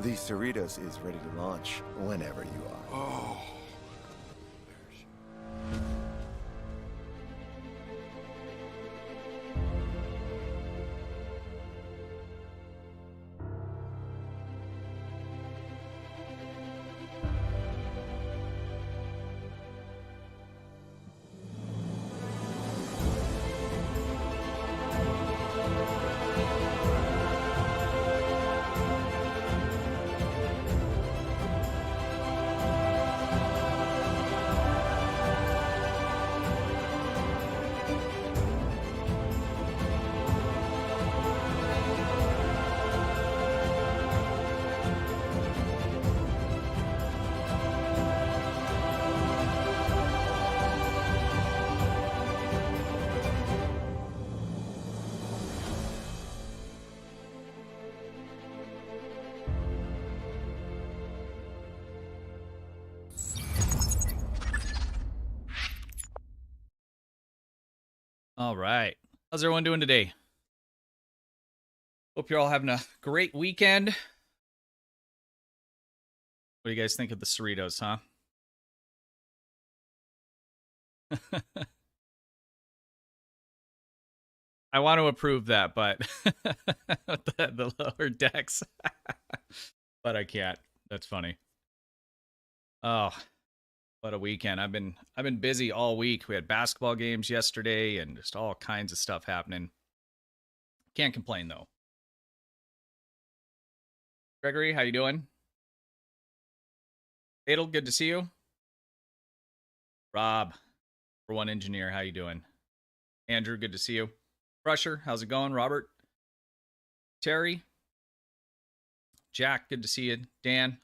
The Cerritos is ready to launch whenever you are. Oh. All right. How's everyone doing today? Hope you're all having a great weekend. What do you guys think of the Cerritos, huh? I want to approve that, but the lower decks. But I can't. That's funny. Oh, what a weekend. I've been busy all week. We had basketball games yesterday and just all kinds of stuff happening. Can't complain though. Gregory, how you doing? Adel, good to see you. Rob, for one engineer, how you doing? Andrew, good to see you. Crusher, how's it going? Robert, Terry, Jack, good to see you. Dan,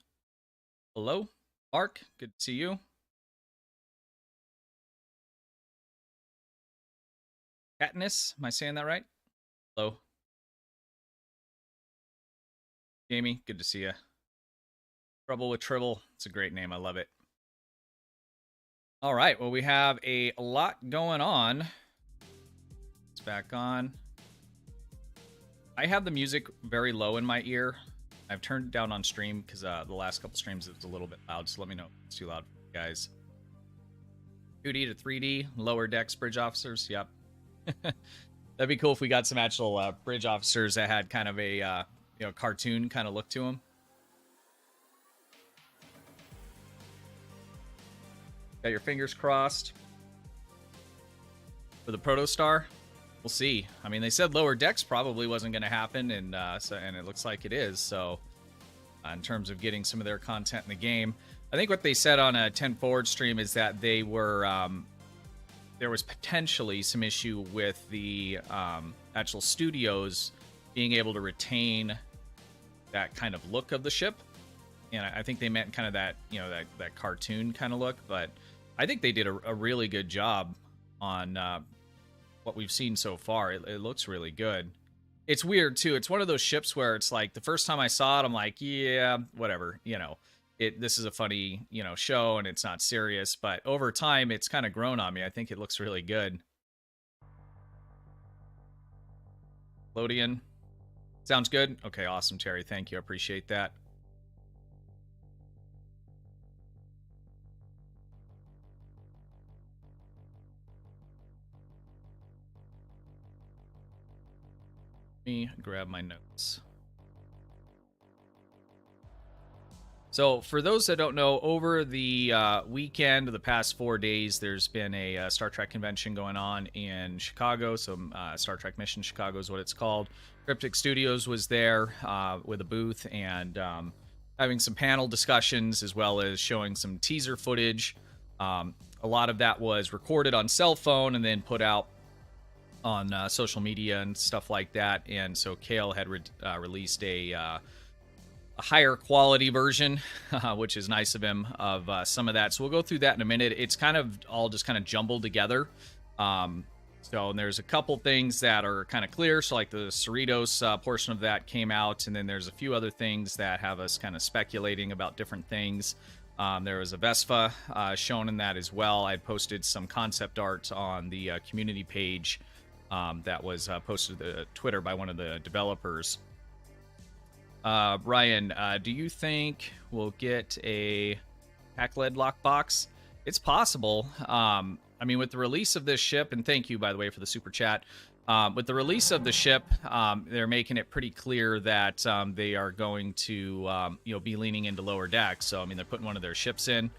hello. Mark, good to see you. Katniss, am I saying that right? Hello. Jamie, good to see you. Trouble with Tribble, it's a great name. I love it. All right, well, we have a lot going on. It's back on. I have the music very low in my ear. I've turned it down on stream because the last couple streams it was a little bit loud, so let me know if it's too loud for you guys. 2D to 3D, lower decks bridge officers, yep. That'd be cool if we got some actual bridge officers that had kind of a cartoon kind of look to them. Got your fingers crossed for the Protostar. We'll see. I mean, they said lower decks probably wasn't going to happen, and it looks like it is. So, in terms of getting some of their content in the game, I think what they said on a 10 Forward stream is that they were there was potentially some issue with the actual studios being able to retain that kind of look of the ship, and I think they meant kind of that that cartoon kind of look. But I think they did a really good job on what we've seen so far. It looks really good. It's weird too. It's one of those ships where it's like the first time I saw it, I'm like, yeah, whatever, this is a funny, show and it's not serious, but over time it's kind of grown on me. I think it looks really good. Lodian. Sounds good. Okay, awesome, Terry. Thank you. I appreciate that. Let me grab my notes. So, for those that don't know, over the weekend, the past 4 days, there's been a Star Trek convention going on in Chicago. So, Star Trek Mission Chicago is what it's called. Cryptic Studios was there with a booth and having some panel discussions, as well as showing some teaser footage. A lot of that was recorded on cell phone and then put out on social media and stuff like that. And so Kale had released a higher quality version, which is nice of him, of some of that. So we'll go through that in a minute. It's kind of all just kind of jumbled together. So there's a couple things that are kind of clear. So like the Cerritos portion of that came out, and then there's a few other things that have us kind of speculating about different things. There was a Vespa shown in that as well. I posted some concept art on the community page that was posted to Twitter by one of the developers. Brian, do you think we'll get a pack-led lockbox? It's possible. I mean, with the release of this ship, and thank you, by the way, for the super chat. With the release of the ship, they're making it pretty clear that they are going to, be leaning into lower decks. So, I mean, they're putting one of their ships in,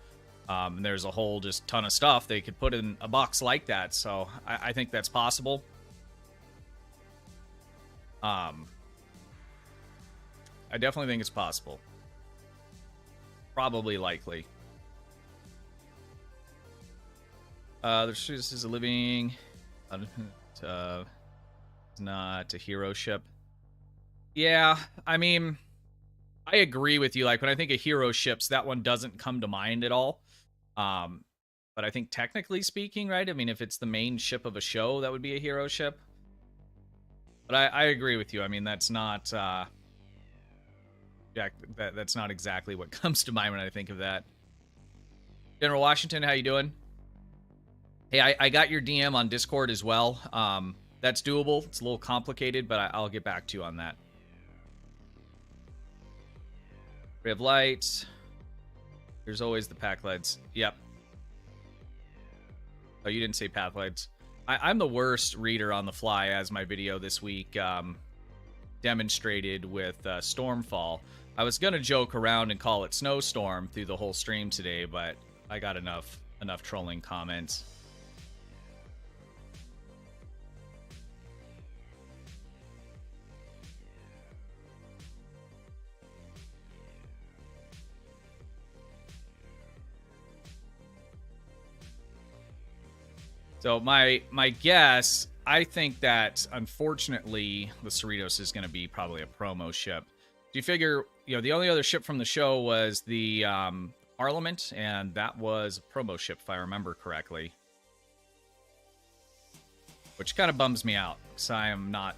and there's a whole just ton of stuff they could put in a box like that. So, I think that's possible. I definitely think it's possible. Probably likely. This is a living... not a hero ship. Yeah, I mean, I agree with you. Like, when I think of hero ships, that one doesn't come to mind at all. But I think technically speaking, right? I mean, if it's the main ship of a show, that would be a hero ship. But I agree with you. I mean, that's not that's not exactly what comes to mind when I think of that. General Washington, how you doing? Hey, I got your DM on Discord as well. That's doable. It's a little complicated, but I'll get back to you on that. Ray of Light. There's always the pack leads. Yep. Oh, you didn't say path leads. I'm the worst reader on the fly, as my video this week demonstrated with Stormfall. I was going to joke around and call it Snowstorm through the whole stream today, but I got enough trolling comments. So my guess, I think that unfortunately the Cerritos is going to be probably a promo ship. Do you figure, the only other ship from the show was the Parliament, and that was a promo ship if I remember correctly. Which kind of bums me out, because I'm not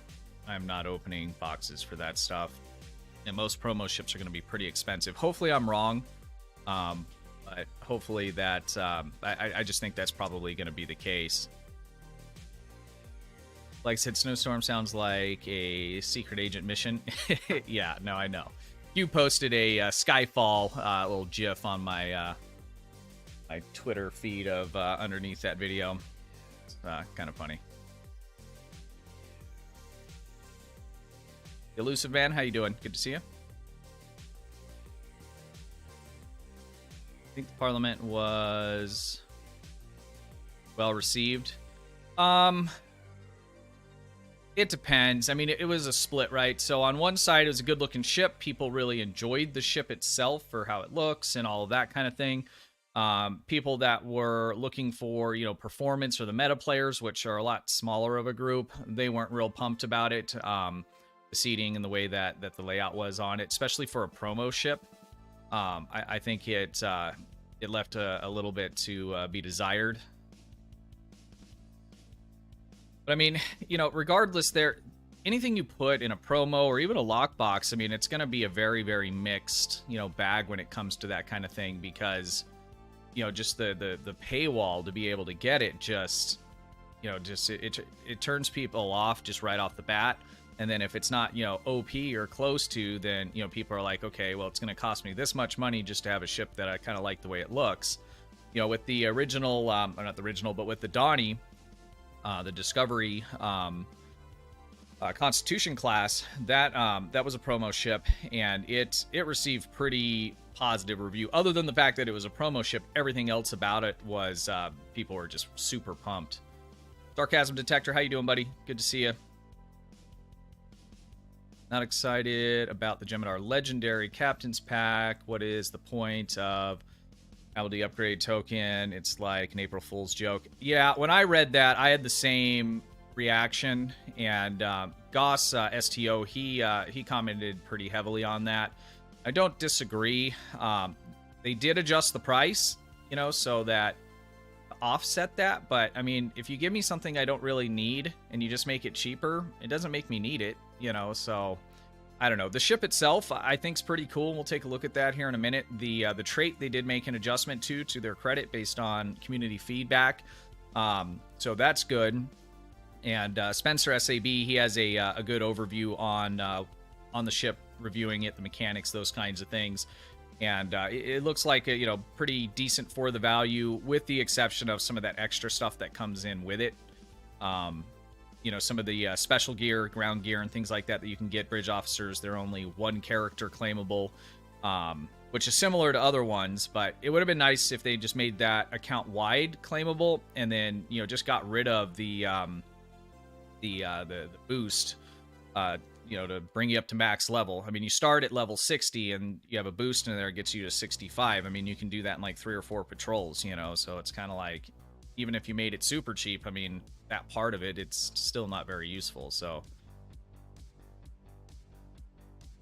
opening boxes for that stuff. And most promo ships are going to be pretty expensive. Hopefully I'm wrong. But hopefully that, I just think that's probably going to be the case. Like I said, Snowstorm sounds like a secret agent mission. Yeah, no, I know. You posted a Skyfall little GIF on my my Twitter feed of underneath that video. It's kind of funny. Elusive Man, how you doing? Good to see you. I think the Parliament was well received. It depends. I mean, it was a split, right? So on one side, it was a good-looking ship. People really enjoyed the ship itself for how it looks and all of that kind of thing. People that were looking for, performance, or the meta players, which are a lot smaller of a group, they weren't real pumped about it. The seating and the way that the layout was on it, especially for a promo ship. I think it left a little bit to be desired. But I mean, regardless, anything you put in a promo or even a lockbox, I mean, it's going to be a very, very mixed, bag when it comes to that kind of thing, because, just the paywall to be able to get it it turns people off just right off the bat. And then if it's not, OP or close to, then, people are like, okay, well, it's going to cost me this much money just to have a ship that I kind of like the way it looks. With the original, or not the original, but with the Donnie, the Discovery Constitution class, that was a promo ship, and it received pretty positive review. Other than the fact that it was a promo ship, everything else about it was people were just super pumped. Sarcasm Detector, how you doing, buddy? Good to see you. Not excited about the Gemidar Legendary Captain's Pack. What is the point of LD upgrade token? It's like an April Fool's joke. Yeah, when I read that, I had the same reaction. And Goss STO, he commented pretty heavily on that. I don't disagree. They did adjust the price, so that offset that. But I mean, if you give me something I don't really need and you just make it cheaper, it doesn't make me need it. So I don't know. The ship itself, I think, is pretty cool. We'll take a look at that here in a minute. The trait they did make an adjustment to their credit based on community feedback. So that's good. And Spencer SAB, he has a good overview on the ship reviewing it, the mechanics, those kinds of things. And it looks like a, pretty decent for the value, with the exception of some of that extra stuff that comes in with it. Some of the special gear, ground gear, and things like that you can get. Bridge officers, they're only one character claimable, which is similar to other ones, but it would have been nice if they just made that account-wide claimable, and then, just got rid of the boost, to bring you up to max level. I mean, you start at level 60, and you have a boost in there that gets you to 65. I mean, you can do that in like 3 or 4 patrols, so it's kind of like, even if you made it super cheap, I mean, that part of it, it's still not very useful. So,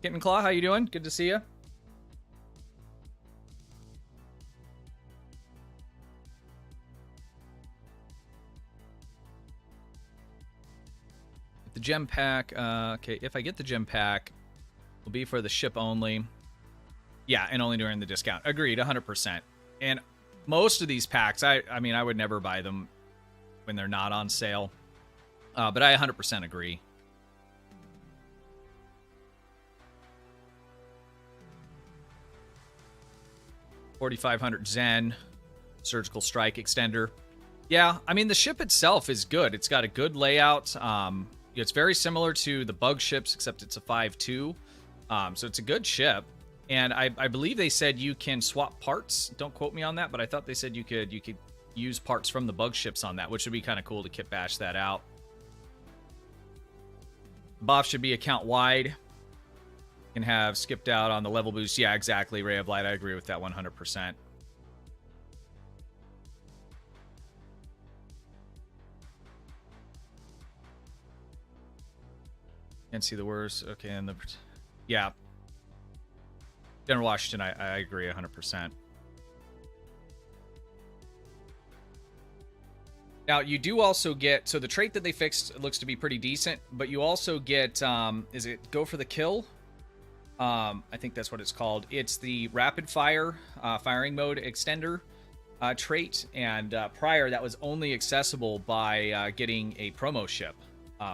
Kitten Claw, how you doing? Good to see you. The gem pack, okay, if I get the gem pack, will be for the ship only. Yeah, and only during the discount. Agreed, 100%. And most of these packs, I mean, I would never buy them when they're not on sale. But I 100% agree. $4,500 Zen, surgical strike extender. Yeah, I mean, the ship itself is good. It's got a good layout. It's very similar to the bug ships, except it's a 5.2. So it's a good ship. And I believe they said you can swap parts. Don't quote me on that, but I thought they said you could use parts from the bug ships on that, which would be kind of cool to kit bash that out. Buff should be account wide. Can have skipped out on the level boost. Yeah, exactly. Ray of Light. I agree with that 100%. Can't see the words. Okay, and yeah. General Washington, I agree 100%. Now, you do also get, so the trait that they fixed looks to be pretty decent, but you also get, is it Go for the Kill? I think that's what it's called. It's the rapid fire firing mode extender trait, and prior that was only accessible by getting a promo ship.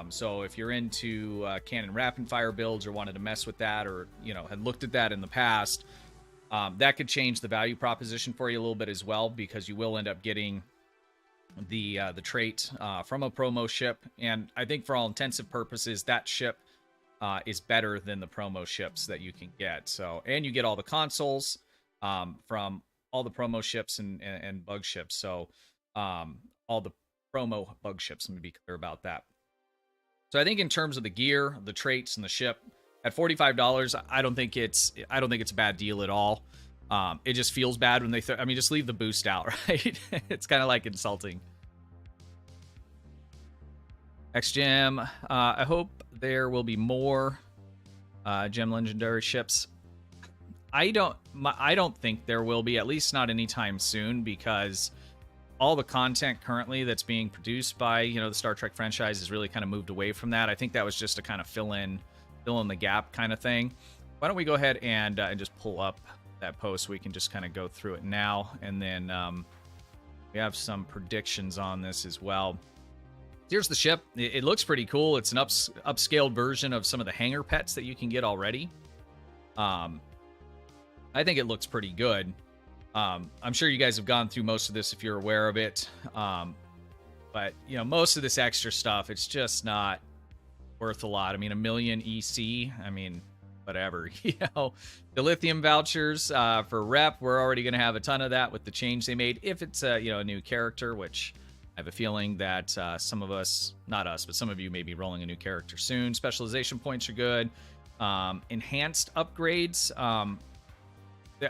So if you're into cannon rapid fire builds or wanted to mess with that, or had looked at that in the past, that could change the value proposition for you a little bit as well, because you will end up getting the trait from a promo ship. And I think for all intensive purposes, that ship is better than the promo ships that you can get. So, and you get all the consoles from all the promo ships and bug ships. So all the promo bug ships. Let me be clear about that. So I think in terms of the gear, the traits, and the ship, at $45, I don't think it's a bad deal at all. It just feels bad when they just leave the boost out, right? It's kind of like insulting. X-Gem, I hope there will be more Gem Legendary ships. I don't think there will be, at least not anytime soon, because all the content currently that's being produced by the Star Trek franchise has really kind of moved away from that. I think that was just to kind of fill in the gap kind of thing. Why don't we go ahead and just pull up that post so we can just kind of go through it now, and then we have some predictions on this as well. Here's the ship. It looks pretty cool. It's an upscaled version of some of the hangar pets that you can get already. I think it looks pretty good. I'm sure you guys have gone through most of this if you're aware of it. But, most of this extra stuff, it's just not worth a lot. I mean, 1 million EC, I mean, whatever. The lithium vouchers for rep, we're already going to have a ton of that with the change they made. If it's a new character, which I have a feeling that some of us, not us, but some of you may be rolling a new character soon. Specialization points are good. Enhanced upgrades,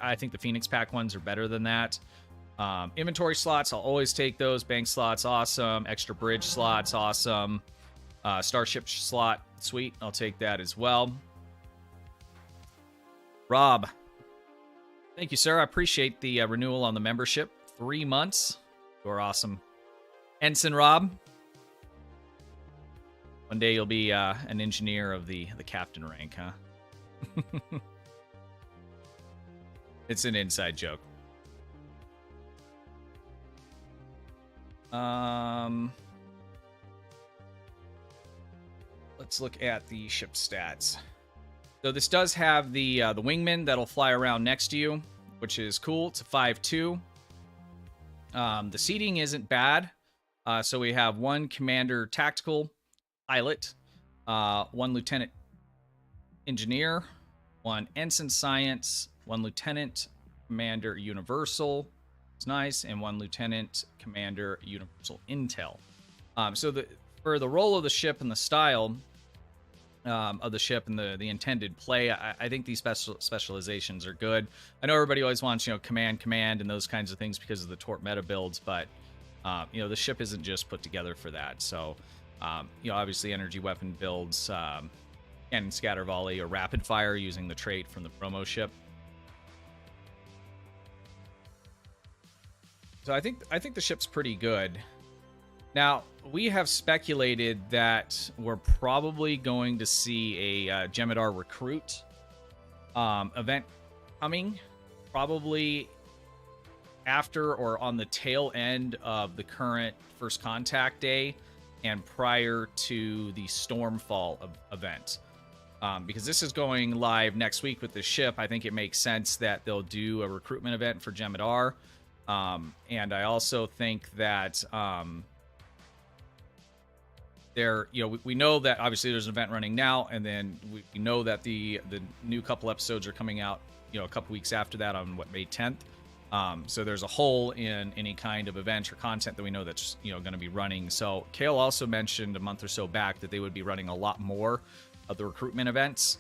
I think the Phoenix Pack ones are better than that. Inventory slots, I'll always take those. Bank slots, awesome. Extra bridge slots, awesome. Starship slot, sweet. I'll take that as well. Rob, thank you, sir. I appreciate the renewal on the membership. 3 months. You're awesome. Ensign Rob. One day you'll be an engineer of the captain rank, huh? It's an inside joke. Let's look at the ship stats. So this does have the wingman that'll fly around next to you, which is cool. It's a 5.2. The seating isn't bad. So we have one commander tactical pilot, one lieutenant engineer, one ensign science, one lieutenant commander universal. It's nice, and one lieutenant commander universal intel. So for the role of the ship and the style of the ship and the intended play, I think these specializations are good. I know everybody always wants, command, and those kinds of things because of the Torp meta builds, but the ship isn't just put together for that. So, obviously energy weapon builds, cannon scatter volley or rapid fire using the trait from the promo ship. So I think the ship's pretty good. Now, we have speculated that we're probably going to see a Jem'Hadar recruit event coming, probably after or on the tail end of the current First Contact Day and prior to the Stormfall event. Because this is going live next week with the ship, I think it makes sense that they'll do a recruitment event for Jem'Hadar. And I also think that we know that obviously there's an event running now, and then we know that the new couple episodes are coming out, a couple weeks after that on May 10th. So there's a hole in any kind of event or content that we know that's going to be running. So Kale also mentioned a month or so back that they would be running a lot more of the recruitment events.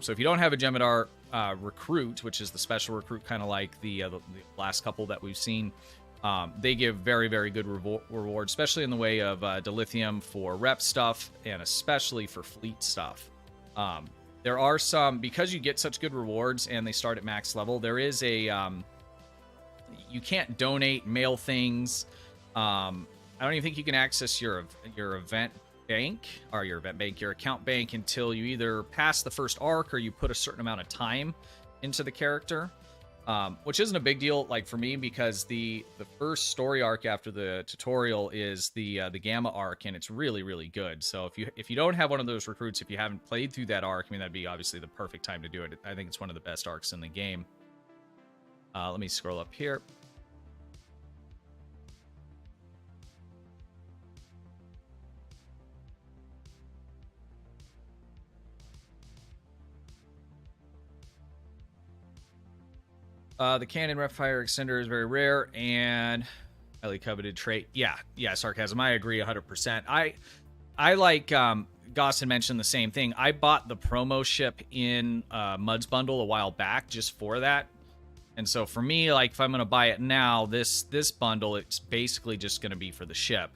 So if you don't have a Jem'Hadar recruit, which is the special recruit, kind of like the last couple that we've seen, they give very, very good rewards, especially in the way of dilithium for rep stuff and especially for fleet stuff. There are some, because you get such good rewards and they start at max level, there is a you can't donate, mail things. I don't even think you can access your event bank or your account bank until you either pass the first arc or you put a certain amount of time into the character. Which isn't a big deal, like for me, because the first story arc after the tutorial is the Gamma arc, and it's really, really good. So if you don't have one of those recruits, if you haven't played through that arc, I mean, that'd be obviously the perfect time to do it. I think it's one of the best arcs in the game. Let me scroll up here. The cannon rep fire extender is very rare and highly coveted trait. Yeah, sarcasm. I agree 100%. I like Goss had mentioned the same thing. I bought the promo ship in Mud's bundle a while back just for that. And so for me, like if I'm going to buy it now, this bundle, it's basically just going to be for the ship.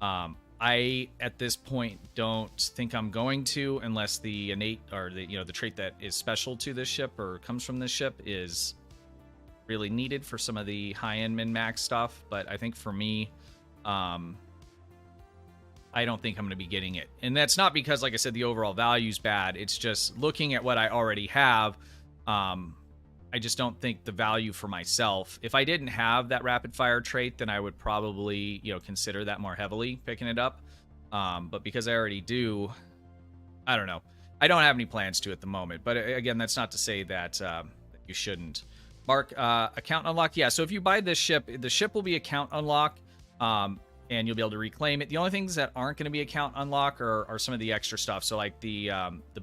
I at this point don't think I'm going to, unless the innate or the trait that is special to this ship or comes from this ship is really needed for some of the high-end min-max stuff. But I think for me, I don't think I'm going to be getting it. And that's not because, like I said, the overall value is bad. It's just looking at what I already have. I just don't think the value for myself. If I didn't have that rapid fire trait, then I would probably, consider that more heavily picking it up. But because I already do, I don't know. I don't have any plans to at the moment. But again, that's not to say that you shouldn't. Mark, account unlock. Yeah, so if you buy this ship, the ship will be account unlock, and you'll be able to reclaim it. The only things that aren't going to be account unlock are some of the extra stuff. So like the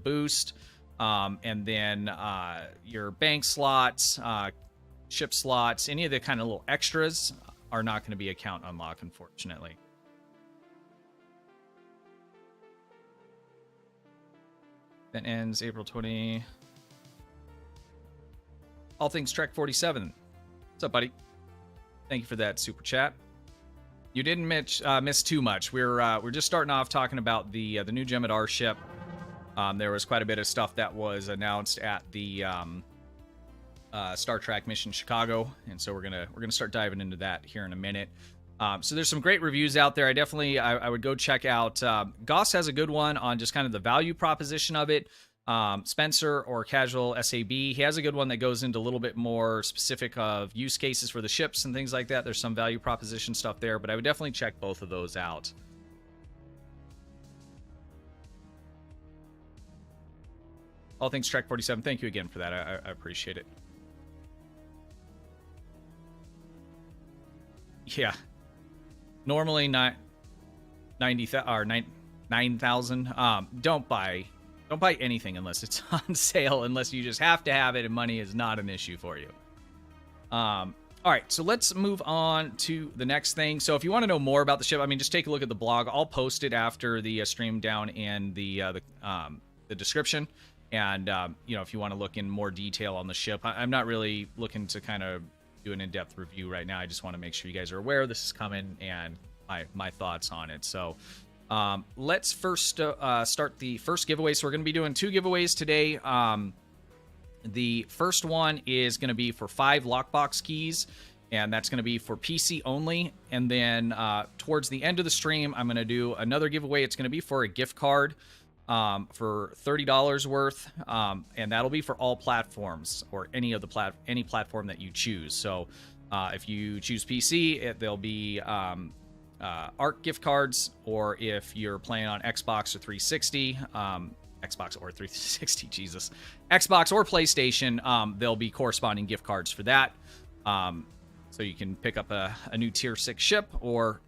boost, and then your bank slots, ship slots, any of the kind of little extras are not going to be account unlock, unfortunately. That ends April 20. All things Trek 47. What's up, buddy? Thank you for that super chat. You didn't miss too much. We're just starting off talking about the new Jem'Hadar ship. There was quite a bit of stuff that was announced at the Star Trek mission Chicago, and so we're gonna start diving into that here in a minute. So there's some great reviews out there. I would go check out. Goss has a good one on just kind of the value proposition of it. Spencer or CasualSAB, he has a good one that goes into a little bit more specific of use cases for the ships and things like that. There's some value proposition stuff there, but I would definitely check both of those out. All Things Trek 47. Thank you again for that. I appreciate it. Yeah. Normally not 90,000 or 9,000. Don't buy anything unless it's on sale, unless you just have to have it and money is not an issue for you. All right, so let's move on to the next thing. So if you want to know more about the ship, I mean, just take a look at the blog. I'll post it after the stream down in the description. And, you know, if you want to look in more detail on the ship, I'm not really looking to kind of do an in-depth review right now. I just want to make sure you guys are aware this is coming and my thoughts on it. So let's first start the first giveaway. So we're going to be doing 2 giveaways today. The first one is going to be for 5 lockbox keys, and that's going to be for PC only. And then towards the end of the stream, I'm going to do another giveaway. It's going to be for a gift card for $30 worth, and that'll be for all platforms or any platform that you choose. So if you choose PC, there'll be ARC gift cards, or if you're playing on Xbox or 360, Xbox or 360, Jesus, Xbox or PlayStation, there'll be corresponding gift cards for that. So you can pick up a new tier 6 ship, or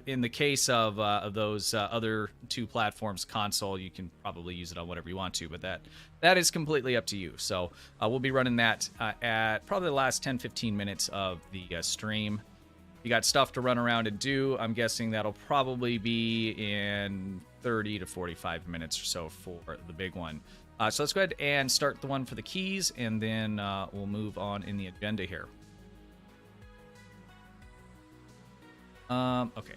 in the case of those other 2 platforms, console, you can probably use it on whatever you want to, but that is completely up to you. So we'll be running that at probably the last 10-15 minutes of the stream. You got stuff to run around and do. I'm guessing that'll probably be in 30 to 45 minutes or so for the big one. So let's go ahead and start the one for the keys, and then we'll move on in the agenda here. Okay.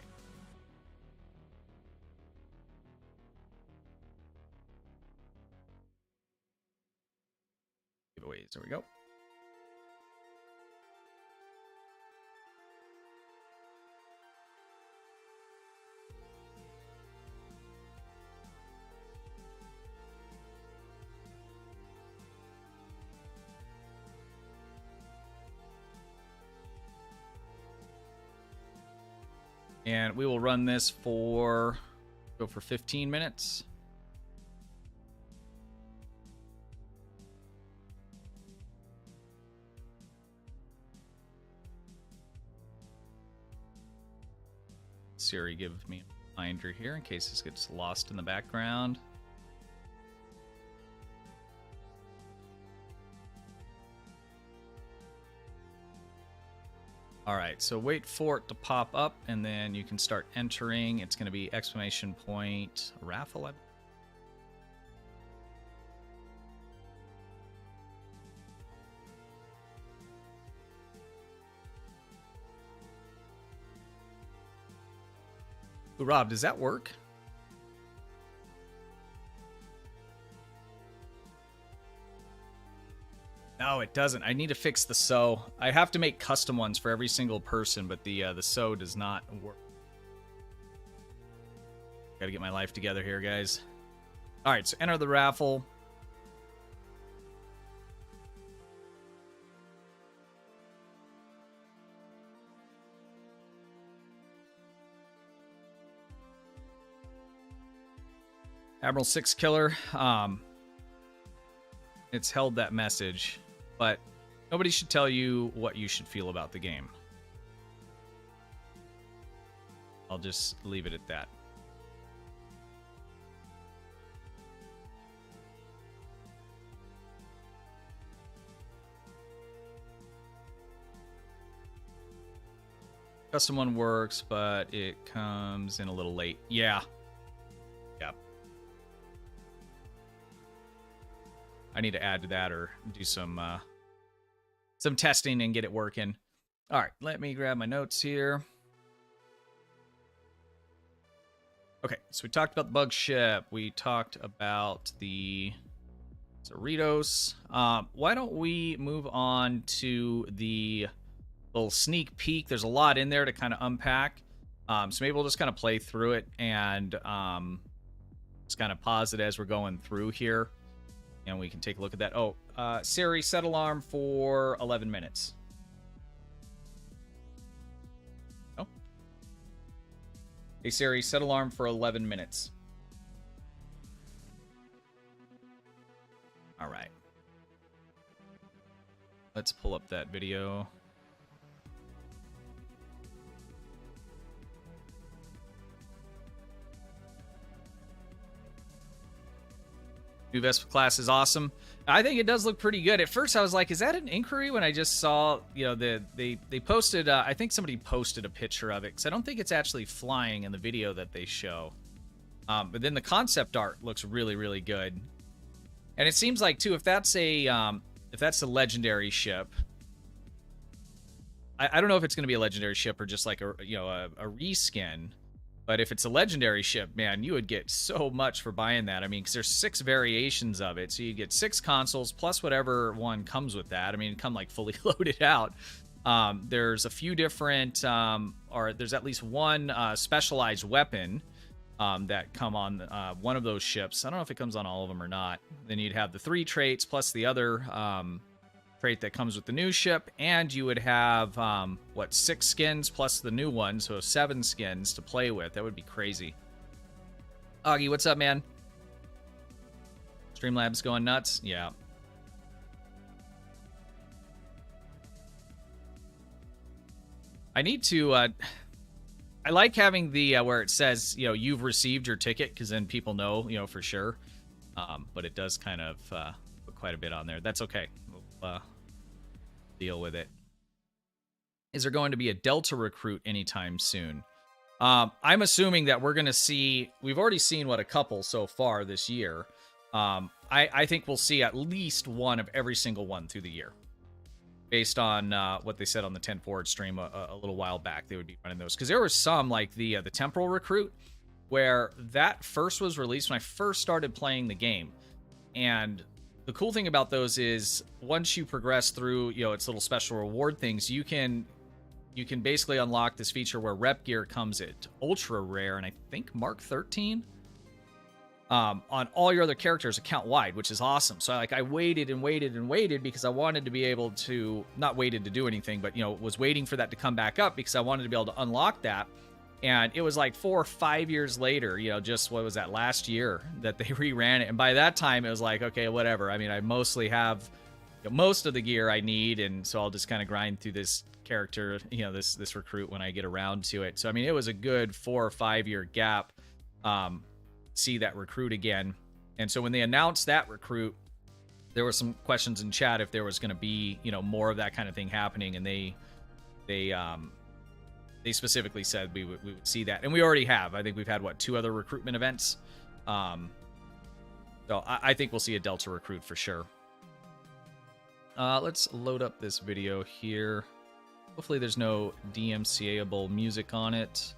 Giveaways. There we go. And we will run this go for 15 minutes. Siri, give me a reminder here in case this gets lost in the background. All right, so wait for it to pop up, and then you can start entering. It's going to be exclamation point raffle. Ooh, Rob, does that work? No, it doesn't. I need to fix the SO. I have to make custom ones for every single person, but the SO does not work. Gotta get my life together here, guys. All right, so enter the raffle. Admiral 6 Killer. It's held that message, but nobody should tell you what you should feel about the game. I'll just leave it at that. Custom one works, but it comes in a little late. Yeah. Yep. I need to add to that or do some testing and get it working. All right, let me grab my notes here. Okay, so we talked about the bug ship. We talked about the Cerritos. Why don't we move on to the little sneak peek? There's a lot in there to kind of unpack. So maybe we'll just kind of play through it and just kind of pause it as we're going through here. And we can take a look at that. Oh, Siri, set alarm for 11 minutes. Oh. Hey, Siri, set alarm for 11 minutes. All right. Let's pull up that video. New Vespa class is awesome. I think it does look pretty good. At first, I was like, "Is that an inquiry?" When I just saw, you know, they posted. I think somebody posted a picture of it because I don't think it's actually flying in the video that they show. But then the concept art looks really, really good, and it seems like too if that's a legendary ship. I don't know if it's going to be a legendary ship or just like a reskin. But if it's a legendary ship, man, you would get so much for buying that. I mean, because there's 6 variations of it. So you get 6 consoles plus whatever one comes with that. I mean, come like fully loaded out. There's a few different, or there's at least one specialized weapon that come on one of those ships. I don't know if it comes on all of them or not. Then you'd have the 3 traits plus the other trait that comes with the new ship, and you would have 6 skins plus the new one, so 7 skins to play with. That would be crazy. Augie, what's up, man? Streamlabs going nuts? Yeah. I need to I like having the where it says, you know, you've received your ticket, because then people know, you know, for sure. But it does kind of put quite a bit on there. That's okay. We'll deal with it. Is there going to be a Delta recruit anytime soon? I'm assuming that we're going to see, we've already seen a couple so far this year. I think we'll see at least one of every single one through the year. Based on what they said on the 10 Forward stream a little while back, they would be running those. Because there was some, like the Temporal Recruit, where that first was released when I first started playing the game. And the cool thing about those is once you progress through, you know, its little special reward things, you can basically unlock this feature where rep gear comes at ultra rare, and I think Mark 13 on all your other characters account wide, which is awesome. So I waited and waited and waited because I wanted to be able to, not waited to do anything, but, you know, was waiting for that to come back up because I wanted to be able to unlock that. And it was like 4 or 5 years later, you know, just what was that, last year that they reran it. And by that time, it was like, okay, whatever. I mean, I mostly have, you know, most of the gear I need, and so I'll just kind of grind through this character, you know, this recruit when I get around to it. So I mean, it was a good 4 or 5 year gap. See that recruit again. And so when they announced that recruit, there were some questions in chat if there was going to be, you know, more of that kind of thing happening, and they specifically said we would see that, and we already have. I think we've had 2 other recruitment events. So I think we'll see a Delta recruit for sure. Let's load up this video here. Hopefully there's no DMCA-able music on it.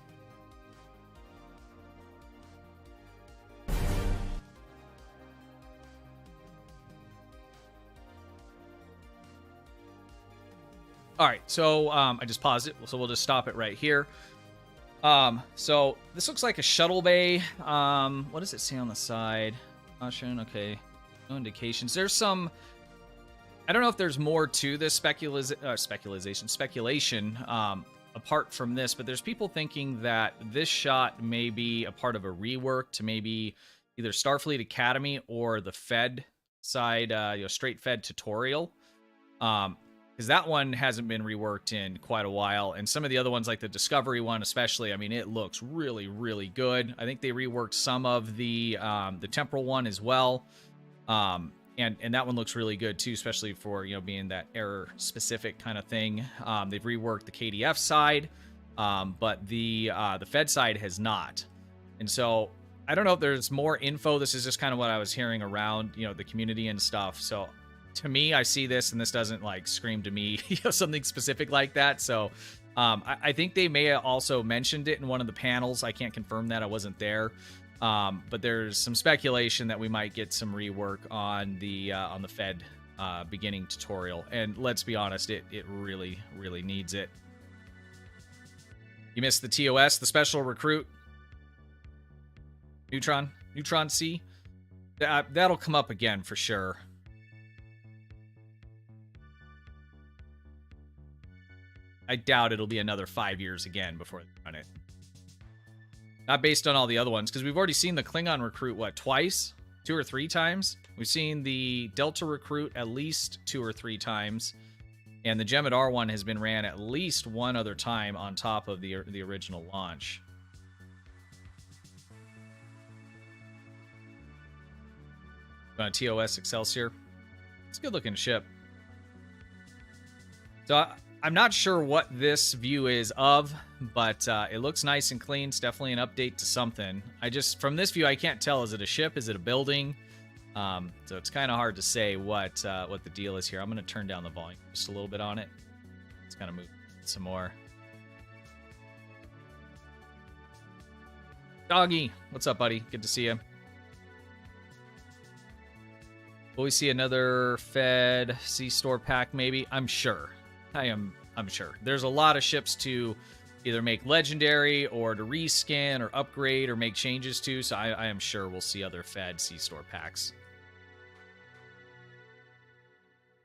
All right, so I just paused it, so we'll just stop it right here. So this looks like a shuttle bay. What does it say on the side? Caution, okay. No indications. There's some, I don't know if there's more to this speculation, apart from this, but there's people thinking that this shot may be a part of a rework to maybe either Starfleet Academy or the Fed side, you know, straight Fed tutorial. Because that one hasn't been reworked in quite a while, and some of the other ones, like the Discovery one especially, I mean, it looks really, really good. I think they reworked some of the Temporal one as well, and that one looks really good too, especially for, you know, being that error-specific kind of thing. They've reworked the KDF side, but the Fed side has not, and so I don't know if there's more info. This is just kind of what I was hearing around, you know, the community and stuff. So to me, I see this, and this doesn't like scream to me, you know, something specific like that. So I think they may have also mentioned it in one of the panels. I can't confirm that, I wasn't there. But there's some speculation that we might get some rework on the Fed beginning tutorial. And let's be honest, it really, really needs it. You missed the TOS, the special recruit. Neutron C. That'll come up again for sure. I doubt it'll be another 5 years again before they run it. Not based on all the other ones, because we've already seen the Klingon recruit, what, twice? 2 or 3 times. We've seen the Delta Recruit at least 2 or 3 times. And the Jemadar one has been ran at least one other time on top of the original launch. TOS Excelsior. It's a good looking ship. So I'm not sure what this view is of, but it looks nice and clean. It's definitely an update to something. From this view, I can't tell. Is it a ship? Is it a building? So it's kind of hard to say what the deal is here. I'm going to turn down the volume just a little bit on it. Let's kind of move some more. Doggy, what's up, buddy? Good to see you. Will we see another Fed C-Store pack, maybe? I'm sure. I'm sure. There's a lot of ships to either make legendary or to reskin or upgrade or make changes to, so I am sure we'll see other Fed C-Store packs.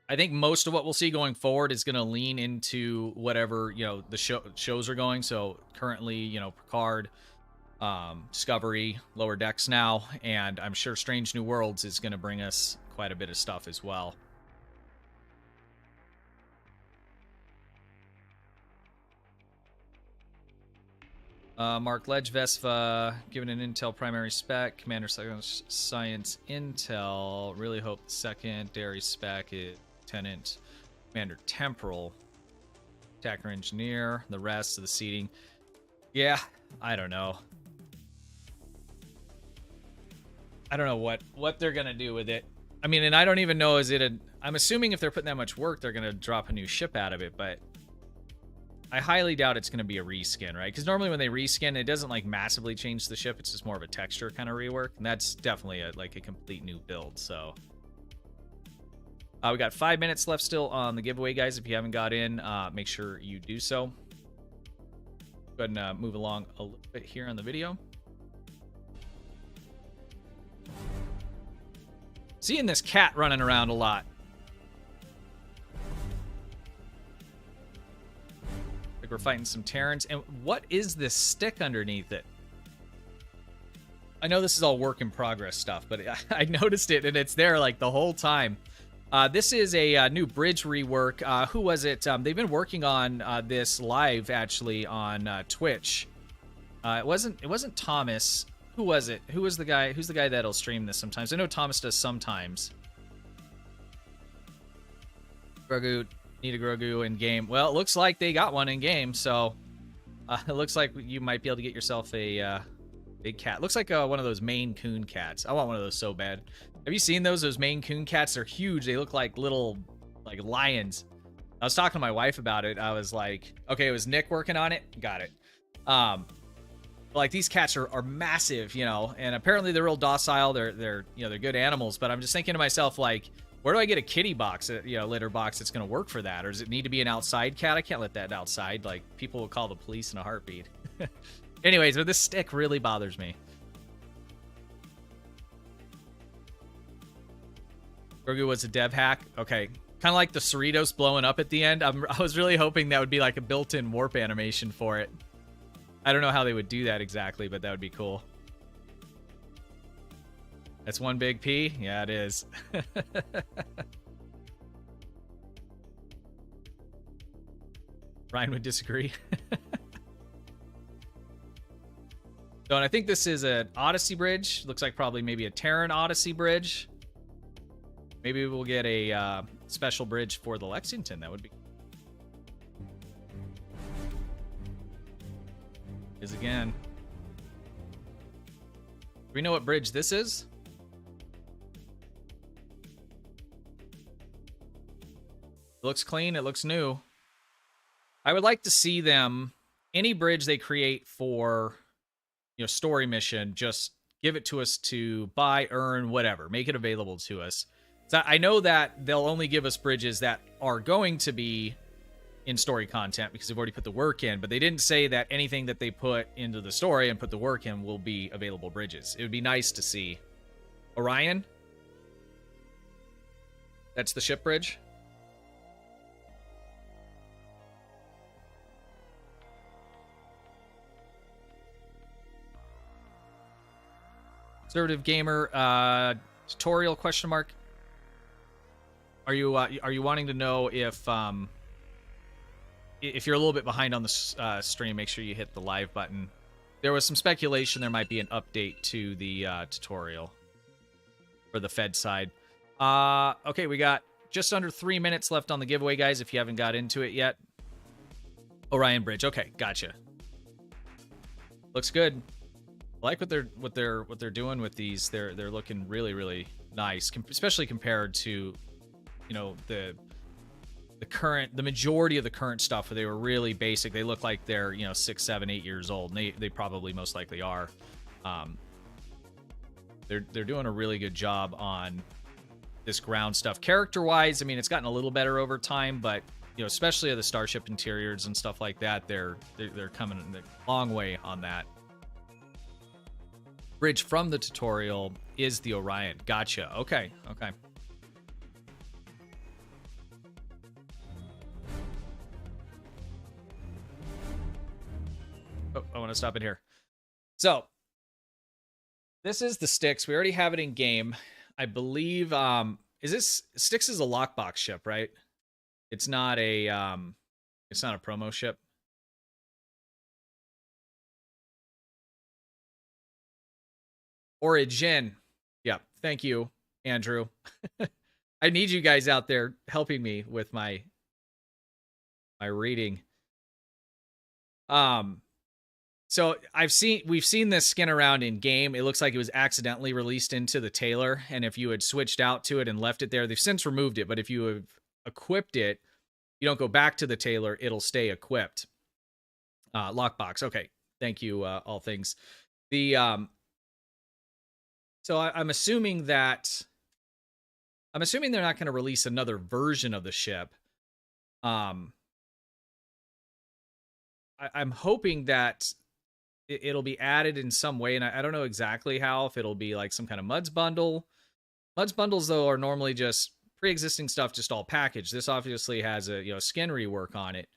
I think most of what we'll see going forward is going to lean into whatever, the shows are going. So currently, Picard, Discovery, Lower Decks now, and I'm sure Strange New Worlds is going to bring us quite a bit of stuff as well. Mark Ledge Vespa, given an Intel primary spec, Commander Science Intel. Really hope the secondary spec is Lieutenant Commander Temporal, Attacker Engineer, the rest of the seating. Yeah, I don't know. I don't know what they're going to do with it. I mean, and I don't even know, I'm assuming if they're putting that much work, they're going to drop a new ship out of it, but I highly doubt it's going to be a reskin, right? Because normally when they reskin, it doesn't like massively change the ship. It's just more of a texture kind of rework, and that's definitely a complete new build. So we got 5 minutes left still on the giveaway, guys. If you haven't got in, make sure you do so. Go ahead and move along a little bit here on the video. Seeing this cat running around a lot. Like we're fighting some Terrans. And what is this stick underneath it? I know this is all work in progress stuff, but I noticed it and it's there like the whole time. This is a new bridge rework. Who was it? They've been working on this live actually on Twitch. It wasn't Thomas. Who was it? Who's the guy that'll stream this sometimes? I know Thomas does sometimes. Grogu, need a Grogu in game. Well, it looks like they got one in game, so it looks like you might be able to get yourself a big cat. Looks like one of those Maine Coon cats. I want one of those so bad. Have you seen those? Those Maine Coon cats are huge. They look like little lions. I was talking to my wife about it. I was like, okay, it was Nick working on it. Got it. Like these cats are massive, and apparently they're real docile. They're good animals. But I'm just thinking to myself, like, where do I get a kitty box, litter box that's going to work for that? Or does it need to be an outside cat? I can't let that outside. Like, people will call the police in a heartbeat. Anyways, but this stick really bothers me. Grogu was a dev hack. Okay. Kind of like the Cerritos blowing up at the end. I was really hoping that would be like a built-in warp animation for it. I don't know how they would do that exactly, but that would be cool. That's one big P? Yeah, it is. Ryan would disagree. So, and I think this is an Odyssey bridge. Looks like probably maybe a Terran Odyssey bridge. Maybe we'll get a special bridge for the Lexington. That would be... Is again. Do we know what bridge this is? It looks clean. It looks new. I would like to see them, any bridge they create for, story mission, just give it to us to buy, earn, whatever. Make it available to us. So I know that they'll only give us bridges that are going to be in story content because they've already put the work in, but they didn't say that anything that they put into the story and put the work in will be available bridges. It would be nice to see. Orion? That's the ship bridge? Conservative Gamer, Tutorial question mark. Are you wanting to know if you're a little bit behind on the stream, make sure you hit the live button. There was some speculation there might be an update to the tutorial for the Fed side. Okay, we got just under 3 minutes left on the giveaway, guys, if you haven't got into it yet. Orion Bridge. Okay, gotcha. Looks good. I like what they're doing with these. They're looking really, really nice, especially compared to, you know, the majority of the current stuff where they were really basic. They look like they're, you know, 6, 7, 8 years old, and they probably most likely are. They're doing a really good job on this ground stuff. Character wise, I mean, it's gotten a little better over time, but you know, especially the starship interiors and stuff like that, they're coming a long way on that. Bridge from the tutorial is the Orion. Gotcha. Okay. Okay. Oh, I want to stop it here. So this is the Styx. We already have it in game. I believe Styx is a lockbox ship, right? It's not a promo ship. Origin. Yeah, thank you, Andrew. I need you guys out there helping me with my reading. So we've seen this skin around in game. It looks like it was accidentally released into the Tailor, and if you had switched out to it and left it there, they've since removed it, but if you have equipped it, you don't go back to the Tailor, it'll stay equipped. Lockbox. Okay. Thank you, all things. So I'm assuming they're not going to release another version of the ship. I'm hoping that it'll be added in some way, and I don't know exactly how, if it'll be like some kind of MUDs bundle. MUDs bundles, though, are normally just pre-existing stuff, just all packaged. This obviously has a skin rework on it.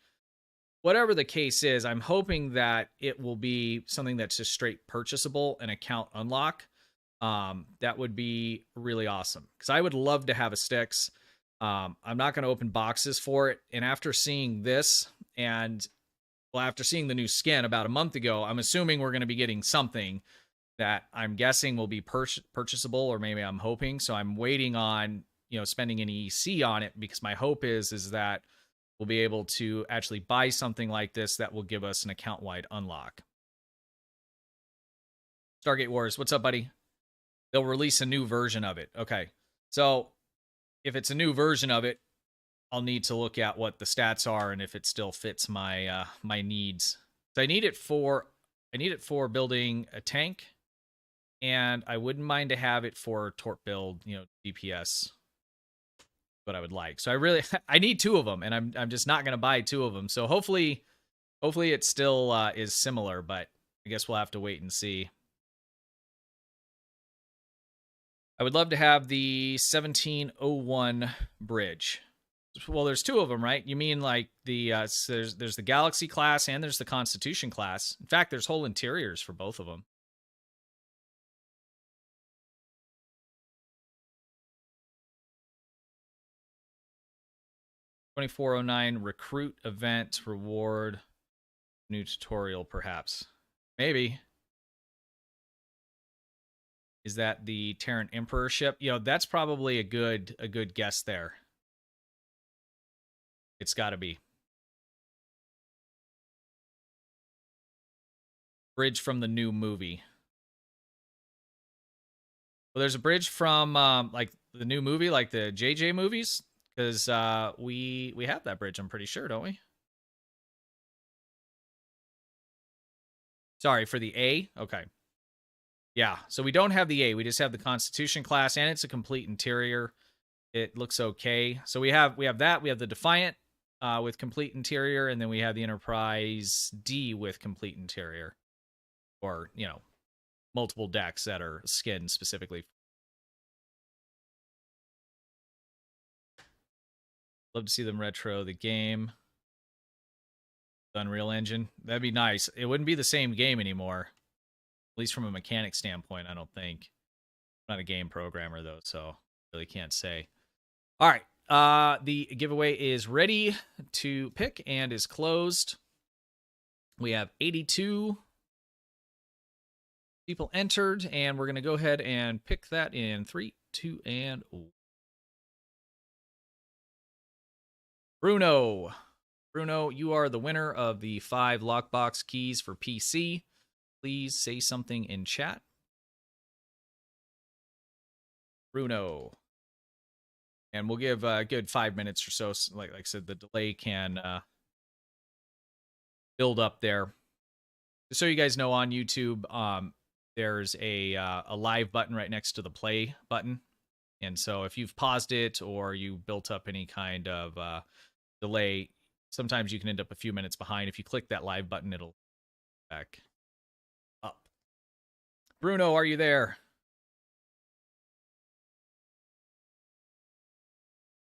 Whatever the case is, I'm hoping that it will be something that's just straight purchasable and account unlock. That would be really awesome, because I would love to have a Styx. I'm not going to open boxes for it, and after seeing this, after seeing the new skin about a month ago, I'm assuming we're going to be getting something that I'm guessing will be purchasable, or maybe I'm hoping. So I'm waiting on spending an EC on it, because my hope is that we'll be able to actually buy something like this that will give us an account-wide unlock. Stargate Wars, what's up, buddy? They'll release a new version of it. Okay. So if it's a new version of it, I'll need to look at what the stats are and if it still fits my my needs. So I need it for building a tank, and I wouldn't mind to have it for Torp build, DPS. What I would like. So I need 2 of them, and I'm just not going to buy 2 of them. So hopefully it still is similar, but I guess we'll have to wait and see. I would love to have the 1701 bridge. Well, there's 2 of them, right? You mean like the there's the Galaxy class and there's the Constitution class. In fact, there's whole interiors for both of them. $24.09 recruit event reward, new tutorial perhaps. Maybe. Is that the Terran Emperor ship? That's probably a good guess there. It's got to be. Bridge from the new movie. Well, there's a bridge from like the new movie, like the JJ movies, because we have that bridge, I'm pretty sure, don't we? Sorry, for the A? Okay. Yeah, so we don't have the A. We just have the Constitution class, and it's a complete interior. It looks okay. So we have that. We have the Defiant with complete interior, and then we have the Enterprise D with complete interior. Or, multiple decks that are skinned specifically. Love to see them retro the game. Unreal Engine. That'd be nice. It wouldn't be the same game anymore. At least from a mechanic standpoint, I don't think. not a game programmer though, so really can't say. All right. The giveaway is ready to pick and is closed. We have 82 people entered, and we're going to go ahead and pick that in 3, 2, and 1. Bruno. Bruno, you are the winner of the 5 lockbox keys for PC. Please say something in chat. Bruno. And we'll give a good 5 minutes or so. Like I said, the delay can build up there. So you guys know, on YouTube, there's a live button right next to the play button. And so if you've paused it or you built up any kind of delay, sometimes you can end up a few minutes behind. If you click that live button, it'll back up. Bruno, are you there?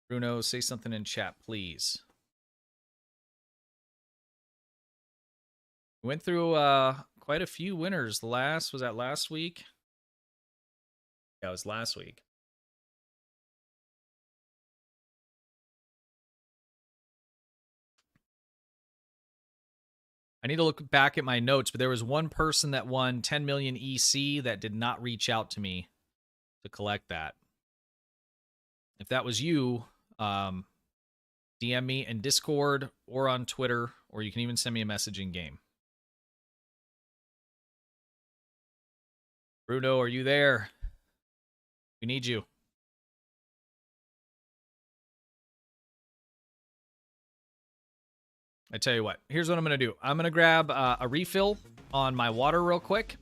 Bruno, say something in chat, please. We went through quite a few winners. Was that last week? Yeah, it was last week. I need to look back at my notes, but there was one person that won 10 million EC that did not reach out to me to collect that. If that was you, DM me in Discord or on Twitter, or you can even send me a message in game. Bruno, are you there? We need you. I tell you what, here's what I'm going to do. I'm going to grab a refill on my water real quick,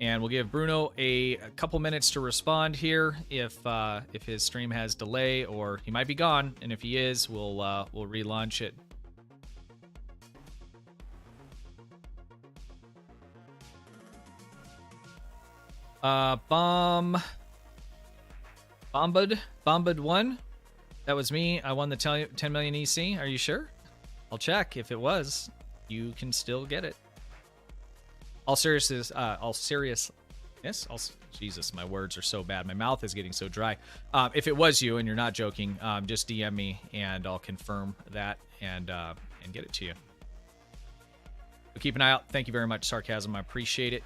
and we'll give Bruno a couple minutes to respond here if his stream has delay, or he might be gone, and if he is, we'll relaunch it. Bombud 1. That was me. I won the 10 million EC. Are you sure? I'll check. If it was, you can still get it. Jesus, my words are so bad. My mouth is getting so dry. If it was you and you're not joking, just DM me and I'll confirm that and get it to you. But keep an eye out. Thank you very much, Sarcasm. I appreciate it.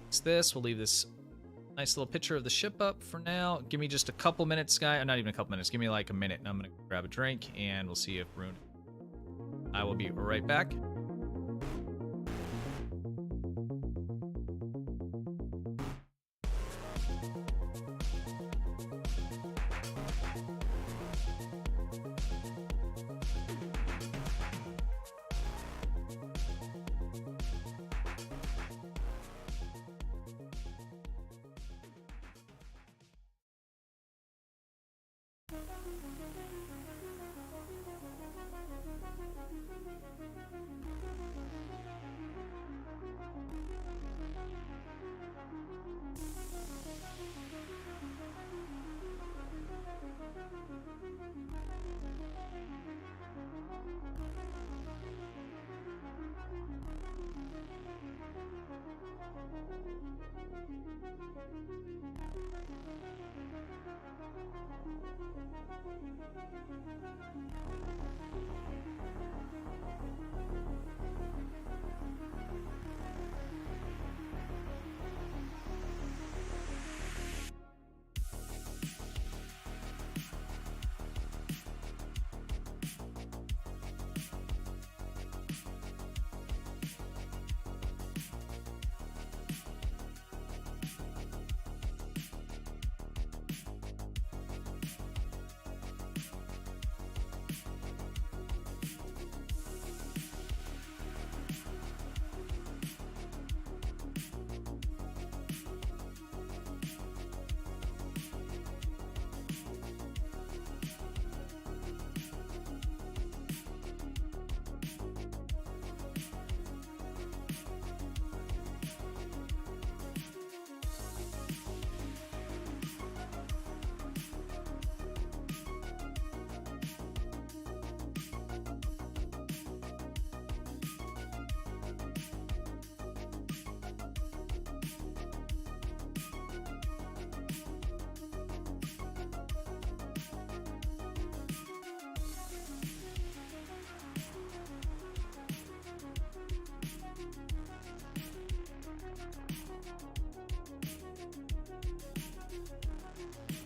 It's this. We'll leave this nice little picture of the ship up for now. Give me just a couple minutes, guy. Not even a couple minutes. Give me like a minute. I'm going to grab a drink and we'll see if Rune. I will be right back.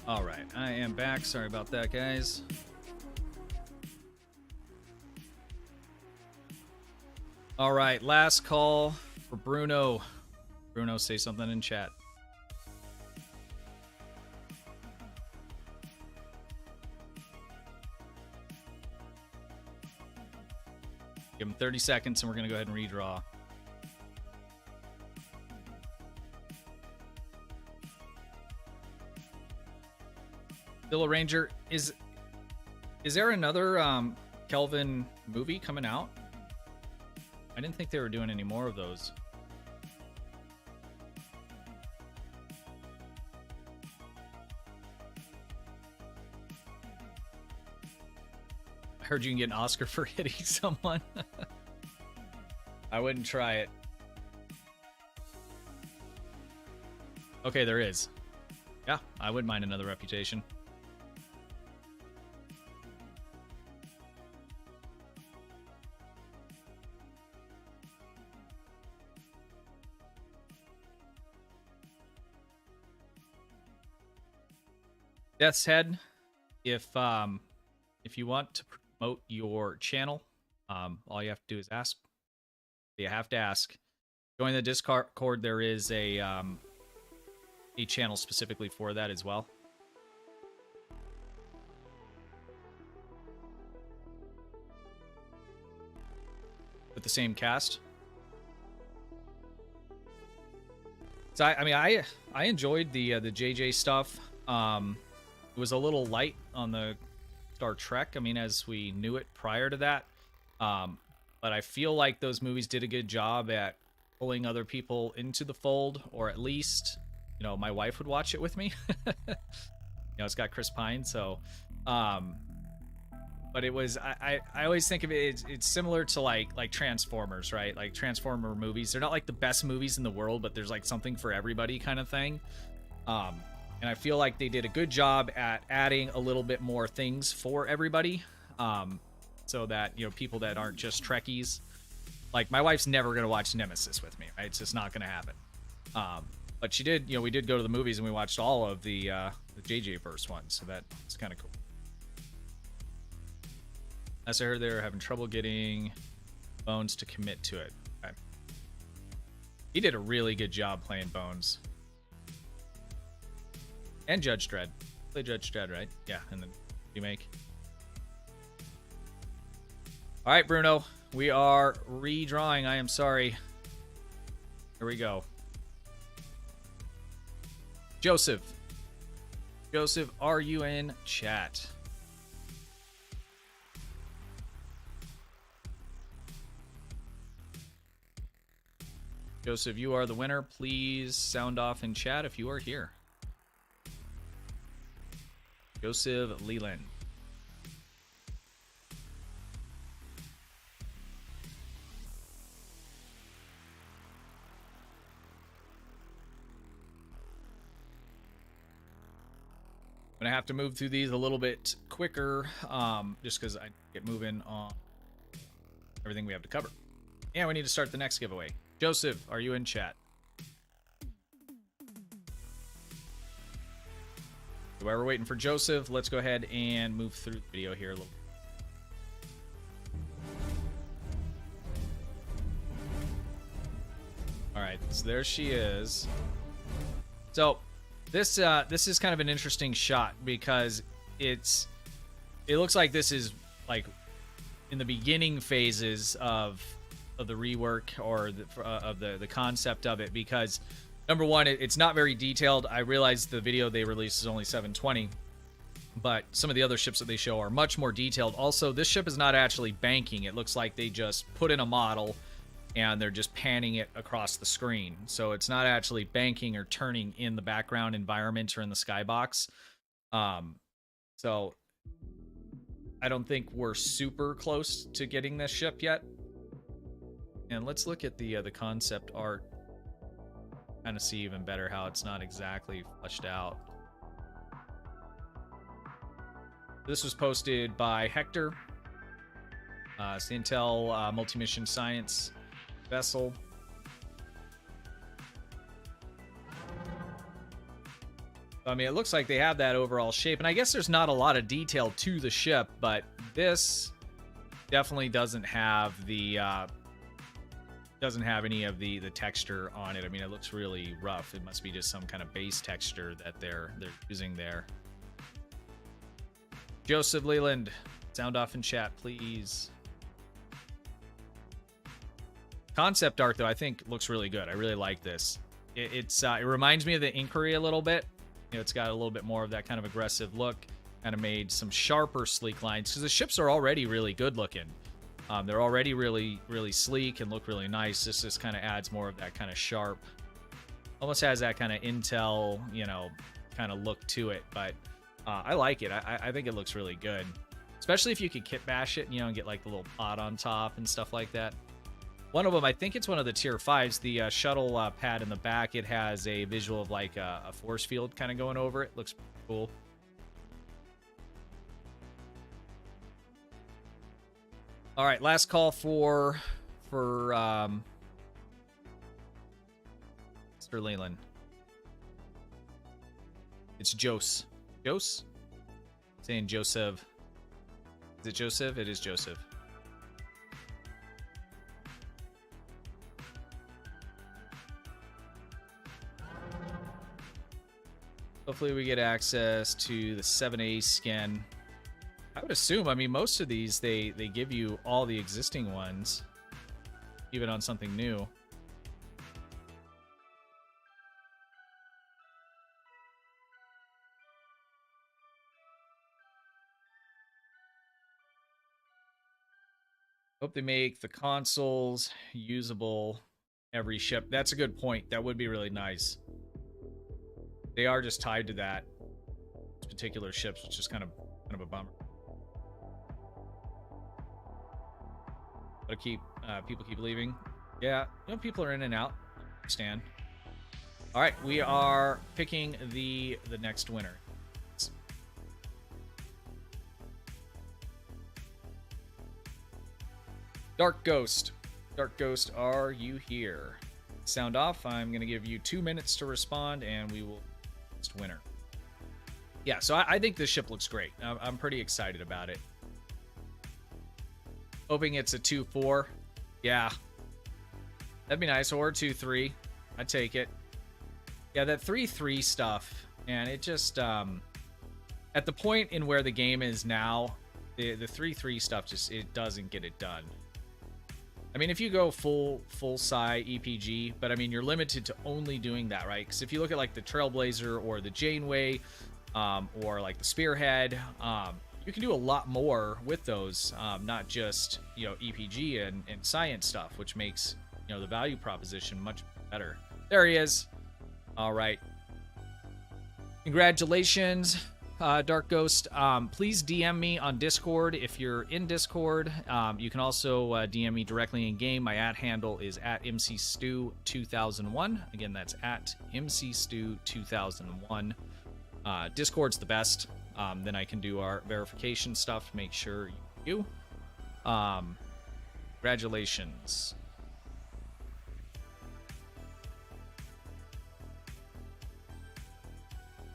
All right, I am back. Sorry about that, guys. All right, last call for Bruno. Bruno, say something in chat. Give him 30 seconds and we're going to go ahead and redraw. Villa Ranger, is there another Kelvin movie coming out? I didn't think they were doing any more of those. I heard you can get an Oscar for hitting someone. I wouldn't try it. Okay, there is. Yeah, I wouldn't mind another Reputation. Death's Head, if you want to promote your channel, all you have to do is ask. You have to ask. Join the Discord. There is a channel specifically for that as well. With the same cast. So I enjoyed the JJ stuff. It was a little light on the Star Trek, I mean, as we knew it prior to that. But I feel like those movies did a good job at pulling other people into the fold, or at least, you know, my wife would watch it with me. You know, it's got Chris Pine, so... but it was... I always think of it... It's similar to, like Transformers, right? Like, Transformer movies. They're not, like, the best movies in the world, but there's, like, something for everybody kind of thing. And I feel like they did a good job at adding a little bit more things for everybody, so that, you know, people that aren't just Trekkies, like my wife's never gonna watch Nemesis with me, right? It's just not gonna happen. But she did, you know, we did go to the movies and we watched all of the JJ verse ones, so that's kind of cool. As I heard, they were having trouble getting Bones to commit to it. Okay. He did a really good job playing Bones. And Judge Dredd. Play Judge Dredd, right? Yeah, and then remake. All right, Bruno. We are redrawing. I am sorry. Here we go. Joseph. Joseph, are you in chat? Joseph, you are the winner. Please sound off in chat if you are here. Joseph Leland. I'm gonna have to move through these a little bit quicker, just because I get moving on everything we have to cover. And we need to start the next giveaway. Joseph, are you in chat? While we're waiting for Joseph, let's go ahead and move through the video here a little. All right, so there she is. So this is kind of an interesting shot because it looks like this is like in the beginning phases of the rework or of the concept of it, because number one, it's not very detailed. I realize the video they released is only 720, but some of the other ships that they show are much more detailed. Also, this ship is not actually banking. It looks like they just put in a model and they're just panning it across the screen. So it's not actually banking or turning in the background environment or in the skybox. So I don't think we're super close to getting this ship yet. And let's look at the concept art. Kind of see even better how it's not exactly fleshed out. This was posted by Hector. It's the Intel multi-mission science vessel. I mean, it looks like they have that overall shape, and I guess there's not a lot of detail to the ship, but this definitely doesn't have the any of the texture on it. I mean, it looks really rough. It must be just some kind of base texture that they're using there. Joseph Leland, sound off in chat, please. Concept art, though, I think looks really good. I really like this. It reminds me of the Inquiry a little bit. You know, it's got a little bit more of that kind of aggressive look. Kind of made some sharper, sleek lines because the ships are already really good looking. They're already really, really sleek and look really nice. This just kind of adds more of that kind of sharp, almost has that kind of Intel, you know, kind of look to it. But I like it. I think it looks really good, especially if you could kit bash it, you know, and get like the little pod on top and stuff like that. One of them, I think it's one of the tier 5s, the shuttle pad in the back. It has a visual of like a force field kind of going over it. Looks cool. All right, last call for Mr. Leland. It's Jose. Jose? Saying Joseph. Is it Joseph? It is Joseph. Hopefully we get access to the 7A skin. I would assume, I mean, most of these, they give you all the existing ones, even on something new. Hope they make the consoles usable every ship. That's a good point. That would be really nice. They are just tied to that particular ships, which is kind of a bummer. But people keep leaving. Yeah, you know, people are in and out. I understand. All right, we are picking the next winner. Dark Ghost. Dark Ghost, are you here? Sound off. I'm going to give you 2 minutes to respond, and we will next winner. Yeah, so I think this ship looks great. I'm pretty excited about it. Hoping it's a 2-4. Yeah. That'd be nice. Or 2-3. I'd take it. Yeah, that 3-3 stuff. And it just, at the point in where the game is now, the 3-3 stuff just, it doesn't get it done. I mean, if you go full psi EPG, but I mean, you're limited to only doing that, right? Because if you look at like the Trailblazer or the Janeway, or like the Spearhead, you can do a lot more with those, not just, you know, EPG and science stuff, which makes, you know, the value proposition much better. There he is. All right. Congratulations, Dark Ghost. Please DM me on Discord if you're in Discord. You can also DM me directly in game. My @handle is @MCStu2001. Again, that's @MCStu2001. Discord's the best. Then I can do our verification stuff to make sure you. Congratulations.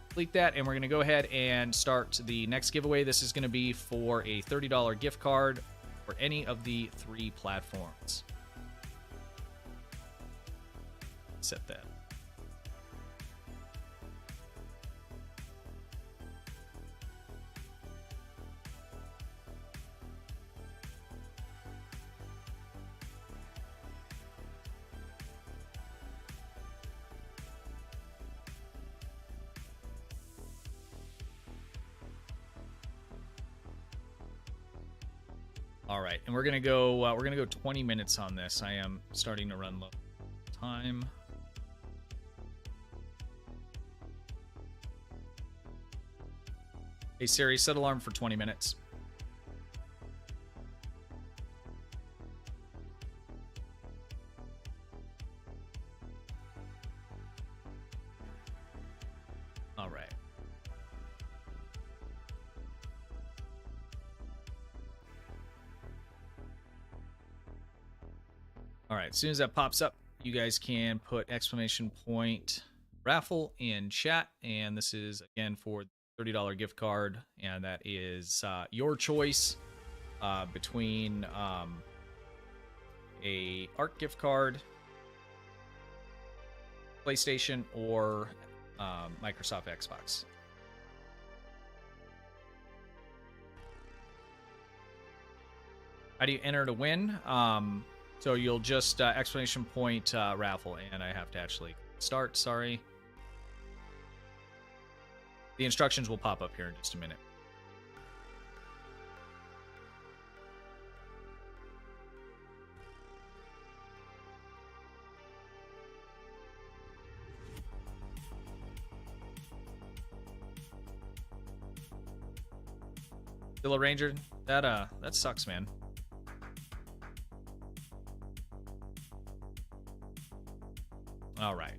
Complete that, and we're going to go ahead and start the next giveaway. This is going to be for a $30 gift card for any of the 3 platforms. Set that. All right, and we're gonna go 20 minutes on this. I am starting to run low time. Hey Siri, set alarm for 20 minutes. All right. All right, as soon as that pops up, you guys can put exclamation point raffle in chat, and this is again for $30 gift card, and that is your choice between a art gift card, PlayStation, or Microsoft Xbox. How do you enter to win? So you'll just exclamation point raffle, and I have to actually start. Sorry. The instructions will pop up here in just a minute. Still a Ranger? That sucks, man. All right.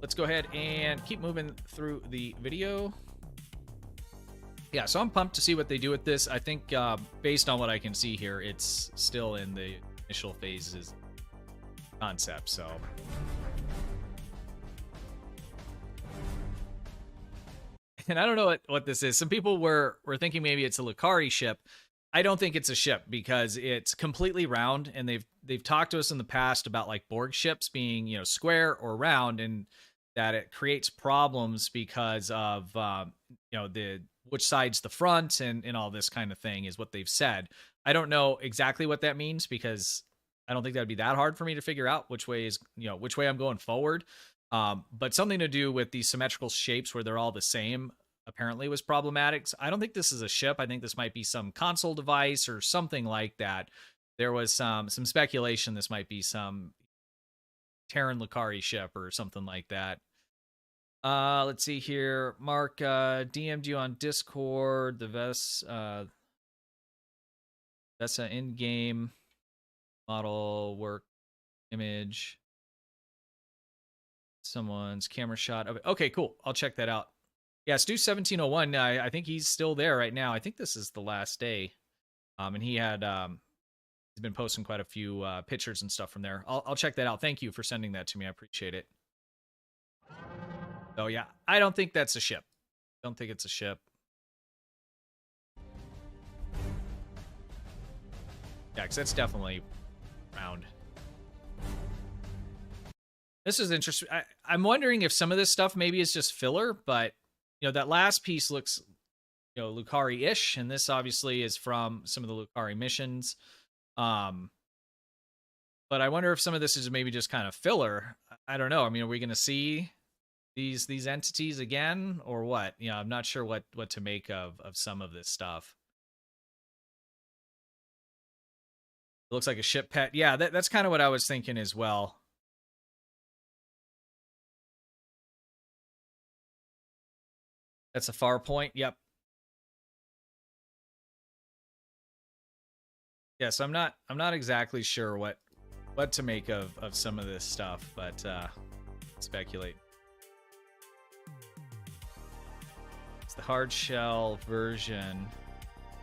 Let's go ahead and keep moving through the video. Yeah, so I'm pumped to see what they do with this. I think based on what I can see here, it's still in the initial phases concept, so. And I don't know what this is. Some people were thinking maybe it's a Lucari ship. I don't think it's a ship because it's completely round, and they've talked to us in the past about like Borg ships being, you know, square or round, and that it creates problems because of you know, which side's the front and all this kind of thing is what they've said. I don't know exactly what that means because I don't think that'd be that hard for me to figure out which way is, you know, which way I'm going forward. But something to do with these symmetrical shapes where they're all the same apparently was problematic. So I don't think this is a ship. I think this might be some console device or something like that. There was some speculation this might be some Terran Lucari ship or something like that. Let's see here. Mark DM'd you on Discord. The Vesa in-game model work image. Someone's camera shot of it. Okay, cool. I'll check that out. Yeah, Stu2001. I think he's still there right now. I think this is the last day. And he had he's been posting quite a few pictures and stuff from there. I'll check that out. Thank you for sending that to me. I appreciate it. Oh yeah, I don't think that's a ship. Don't think it's a ship. Yeah, because that's definitely round. This is interesting. I'm wondering if some of this stuff maybe is just filler, but you know, that last piece looks, you know, Lucari-ish, and this obviously is from some of the Lucari missions. But I wonder if some of this is maybe just kind of filler. I don't know. I mean, are we going to see these entities again or what? You know, I'm not sure what to make of some of this stuff. It looks like a ship pet. Yeah, that's kind of what I was thinking as well. That's a far point. Yep. Yeah, so I'm not exactly sure what to make of some of this stuff, but speculate. It's the hard shell version.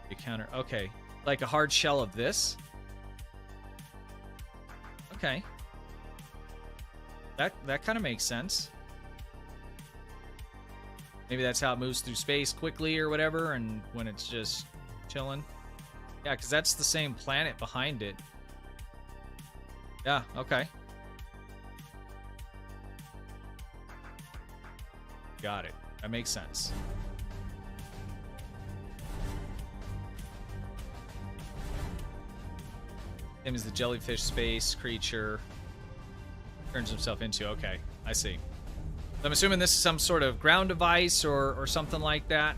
The counter. Okay, like a hard shell of this. Okay. That kind of makes sense. Maybe that's how it moves through space quickly or whatever, and when it's just chilling. Yeah, because that's the same planet behind it. Yeah, okay. Got it. That makes sense. Him is the jellyfish space creature. Turns himself into. Okay, I see. I'm assuming this is some sort of ground device or something like that.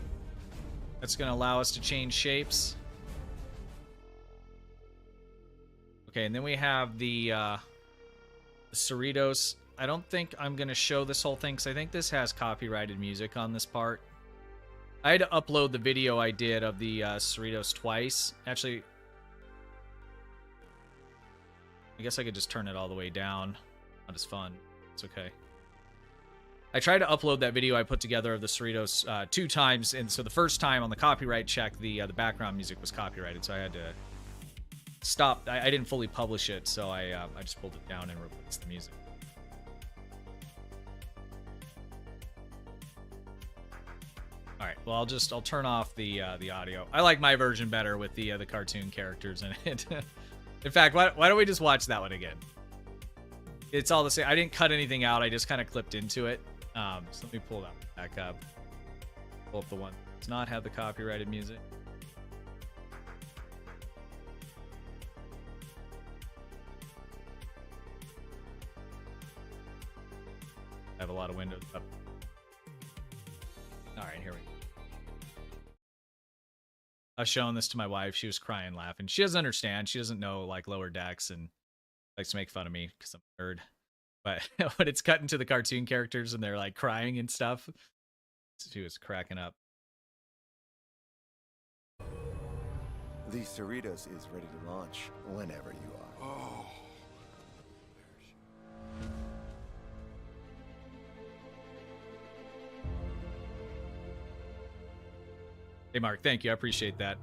That's going to allow us to change shapes. Okay, and then we have the Cerritos. I don't think I'm going to show this whole thing because I think this has copyrighted music on this part. I had to upload the video I did of the Cerritos twice. Actually, I guess I could just turn it all the way down. Not as fun. It's okay. I tried to upload that video I put together of the Cerritos 2 times, and so the first time on the copyright check, the background music was copyrighted, so I had to stop. I didn't fully publish it, so I just pulled it down and replaced the music. Well, I'll turn off the audio. I like my version better with the cartoon characters in it. In fact, why don't we just watch that one again? It's all the same. I didn't cut anything out. I just kind of clipped into it. So let me pull that back up. Pull up the one that does not have the copyrighted music. I have a lot of windows up. All right, here we go. I was showing this to my wife. She was crying, laughing. She doesn't understand. She doesn't know like lower decks and likes to make fun of me because I'm a nerd. But when it's cut into the cartoon characters and they're like crying and stuff, she was cracking up. The Cerritos is ready to launch whenever you are. Oh. Hey, Mark, thank you. I appreciate that.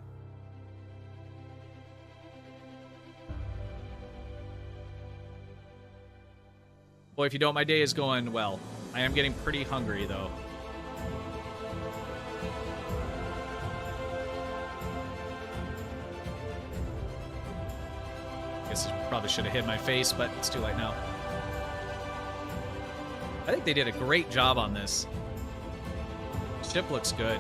Boy, if you don't, my day is going well. I am getting pretty hungry, though. Guess I probably should have hid my face, but it's too late now. I think they did a great job on this. Ship looks good.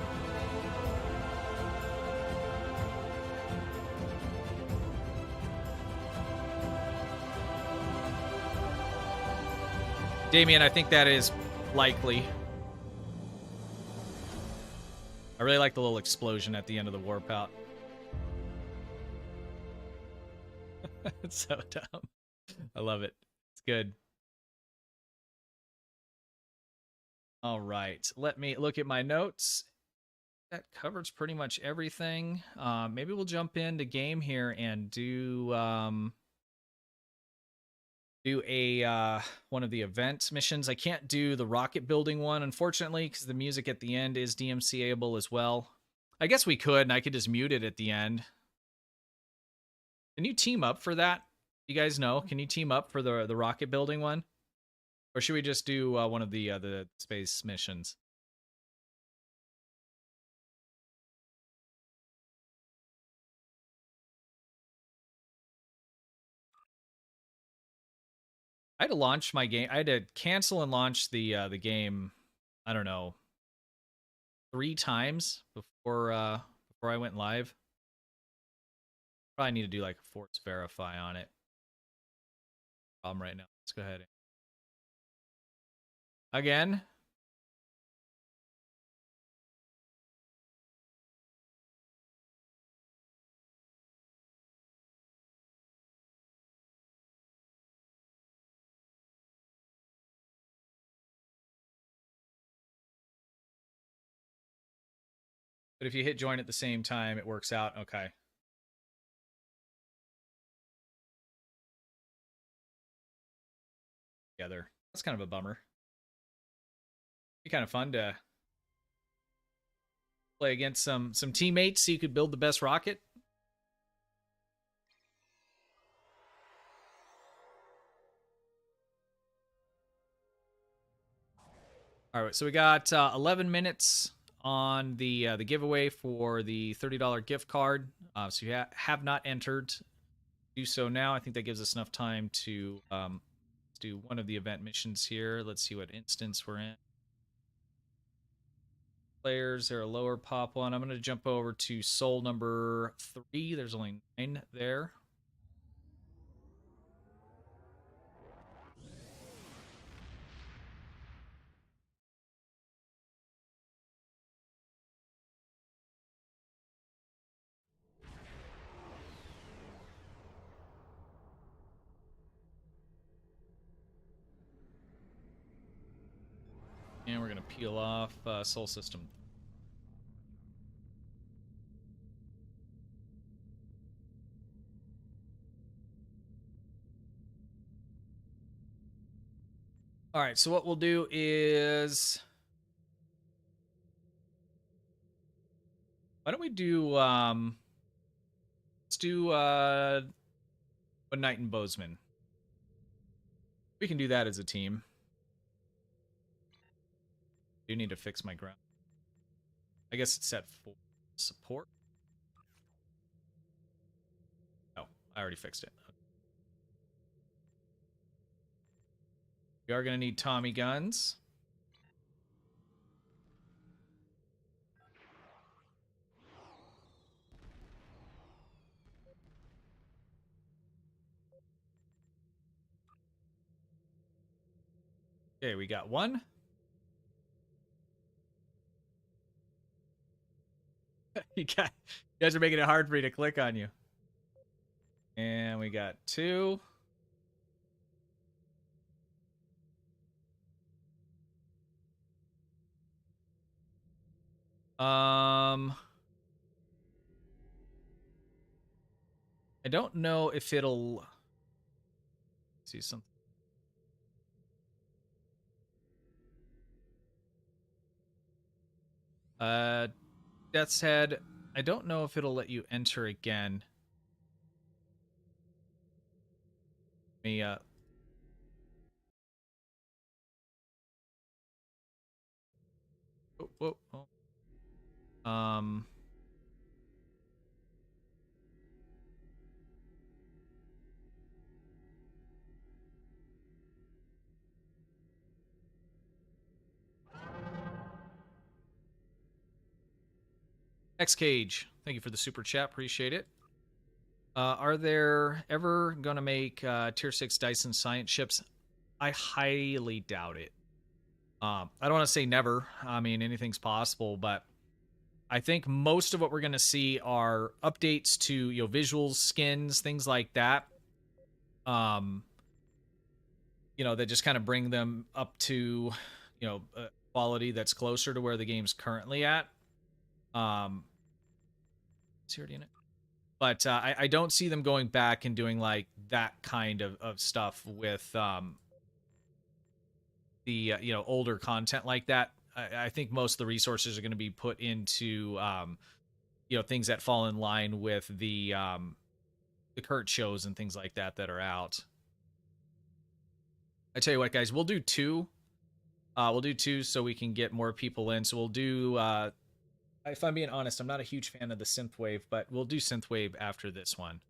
Damien, I think that is likely. I really like the little explosion at the end of the warp out. It's so dumb. I love it. It's good. All right. Let me look at my notes. That covers pretty much everything. Maybe we'll jump into game here and do a one of the event missions. I can't do the rocket building one, unfortunately, because the music at the end is DMCA-able as well. I guess we could, and I could just mute it at the end. Can you team up for that? You guys know? Can you team up for the rocket building one? Or should we just do one of the space missions? I had to launch my game. I had to cancel and launch the game. I don't know, 3 times before I went live. Probably need to do like a force verify on it. Problem right now. Let's go ahead. Again. But if you hit join at the same time, it works out. Okay. Together. That's kind of a bummer. Be kind of fun to play against some teammates so you could build the best rocket. All right, so we got 11 minutes on the giveaway for the $30 gift card. So you have not entered, do so now. I think that gives us enough time to do one of the event missions here. Let's see what instance we're in. Players, there are a lower pop one. I'm going to jump over to soul number 3. There's only 9 there. And we're going to peel off Soul System. All right, so what we'll do is... Why don't we do... let's do One Night in Bozeman. We can do that as a team. Do need to fix my ground. I guess it's set for support. Oh, I already fixed it. We are going to need Tommy guns. Okay, we got one. You guys are making it hard for me to click on you. And we got two. I don't know if it'll see something. Death's Head. I don't know if it'll let you enter again. Me whoa. X Cage, thank you for the super chat. Appreciate it. Are there ever going to make Tier 6 Dyson science ships? I highly doubt it. I don't want to say never. I mean, anything's possible, but I think most of what we're going to see are updates to, visuals, skins, things like that. That just kind of bring them up to, quality that's closer to where the game's currently at. But I don't see them going back and doing like that kind of stuff with the older content like that. I think most of the resources are going to be put into things that fall in line with the current shows and things like that are out. I tell you what, guys, we'll do two. We'll do two so we can get more people in. So we'll do. If I'm being honest, I'm not a huge fan of the synthwave, but we'll do synthwave after this one.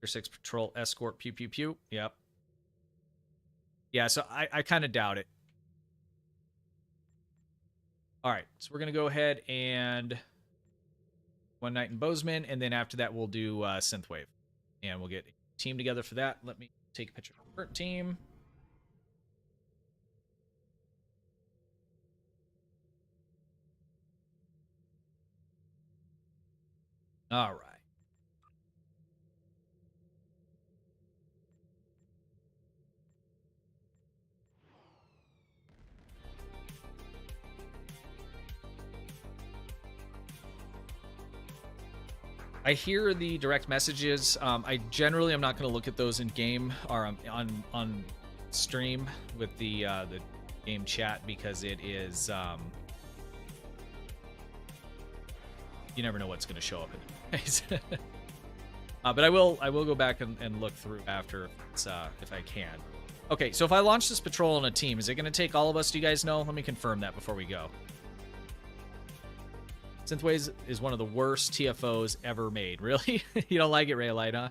Tier 6 patrol escort pew pew pew. Yep. Yeah, so I kind of doubt it. All right, so we're going to go ahead and One Night in Bozeman, and then after that we'll do synthwave. And we'll get a team together for that. Let me take a picture of the current team. All right. I hear the direct messages. I generally am not going to look at those in game or on stream with the game chat because it is you never know what's going to show up in it. But I will go back and look through after if I can. Okay, so if I launch this patrol on a team, is it going to take all of us? Do you guys know? Let me confirm that before we go. Synthwave is one of the worst TFOs ever made. Really? You don't like it, Raylight, huh?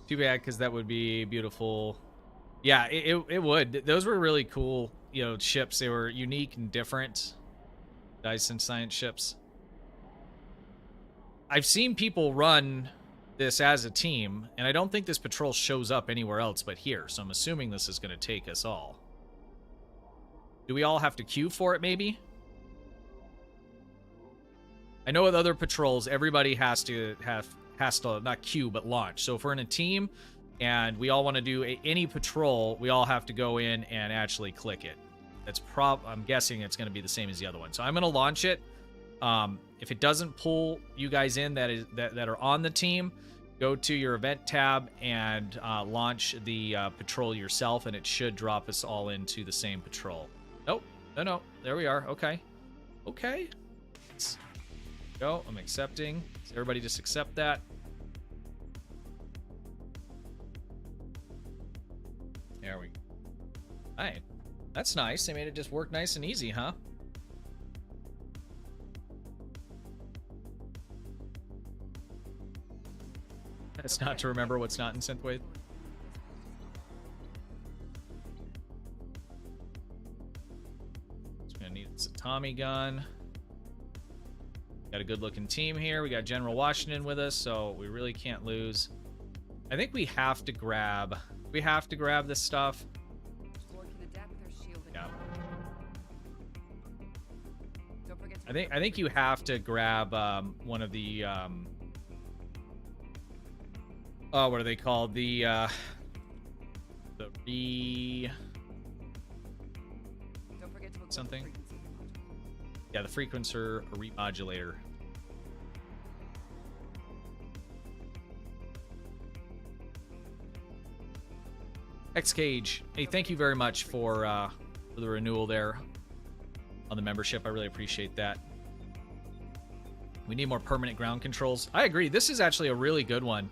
Too bad, because that would be beautiful. Yeah, it would. Those were really cool, ships. They were unique and different. Dyson science ships. I've seen people run this as a team, and I don't think this patrol shows up anywhere else but here. So I'm assuming this is going to take us all. Do we all have to queue for it, maybe? I know with other patrols, everybody has to not queue, but launch. So if we're in a team and we all want to do any patrol, we all have to go in and actually click it. I'm guessing it's going to be the same as the other one. So I'm going to launch it. If it doesn't pull you guys in that are on the team, go to your event tab and launch the patrol yourself, and it should drop us all into the same patrol. Nope. No. There we are. Okay. Let's go. I'm accepting. So everybody just accept that. There we go. All right. That's nice. They made it just work nice and easy, huh? It's not to remember what's not in synthwave. It's gonna need a Tommy gun. Got a good looking team here. We got General Washington with us, so we really can't lose. I think we have to grab this stuff. Yeah. I think you have to grab one of the oh, what are they called? The something. Yeah, the frequencer remodulator. X-Cage, hey, thank you very much for the renewal there on the membership. I really appreciate that. We need more permanent ground controls. I agree. This is actually a really good one.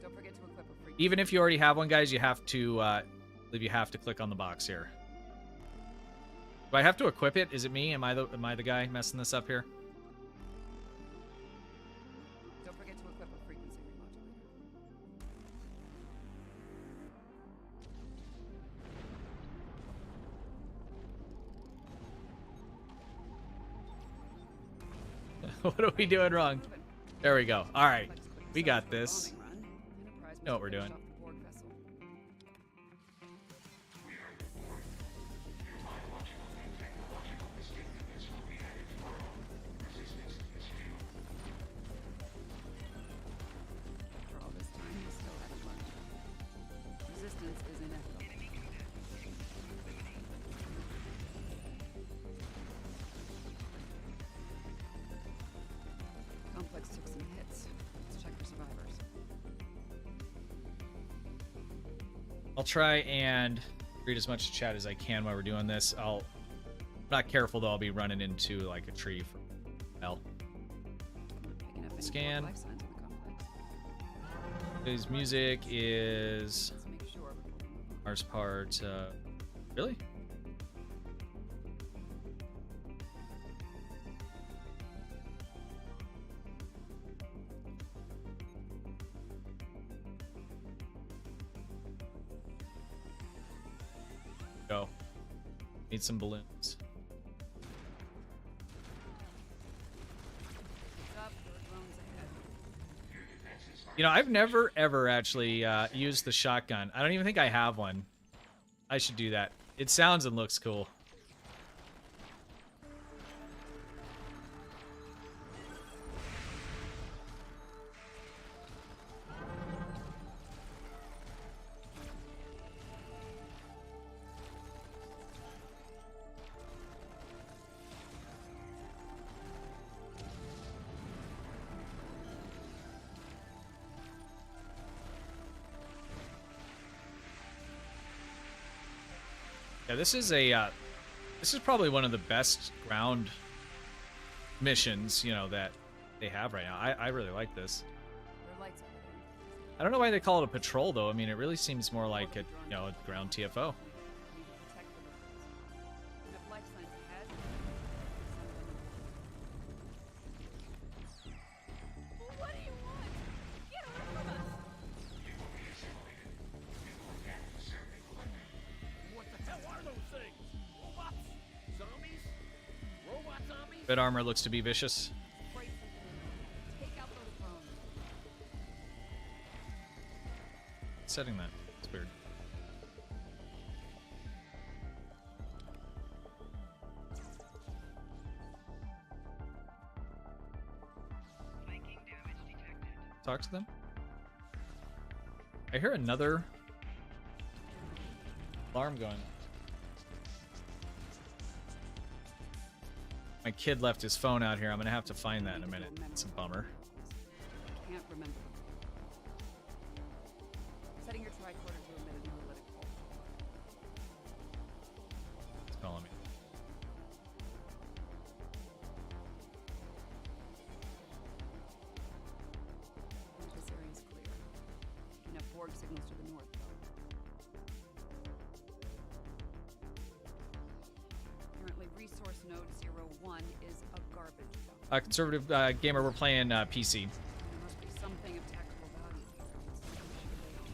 Don't forget to equip a free. Even if you already have one, guys, you have to click on the box here. Do I have to equip it? Is it me? Am I the guy messing this up here? Don't forget to equip a frequency remodulator. What are we doing wrong? There we go. All right, we got this. Know what we're doing. Took some hits. Let's check for survivors. I'll try and read as much chat as I can while we're doing this. I'm not careful though. I'll be running into like a tree for hell. Scan. His music is Mars part. Really? Go. Need some balloons. You know, I've never ever actually used the shotgun. I don't even think I have one. I should do that. It sounds and looks cool. Yeah, this is probably one of the best ground missions, you know, that they have right now. I really like this. I don't know why they call it a patrol though. I mean, it really seems more like a, you know, a ground TFO. Bit armor looks to be vicious. Setting that. It's weird. Talk to them. I hear another alarm going. My kid left his phone out here. I'm gonna have to find that in a minute. It's a bummer. Can't remember. Setting your tricorder to emit an analytic pulse. It's calling me. This area is clear. Enough Borg signals to the north, though. Node 01 is a garbage dump. Conservative gamer, we're playing PC. There must be something of tactical value here. Something we should lay on.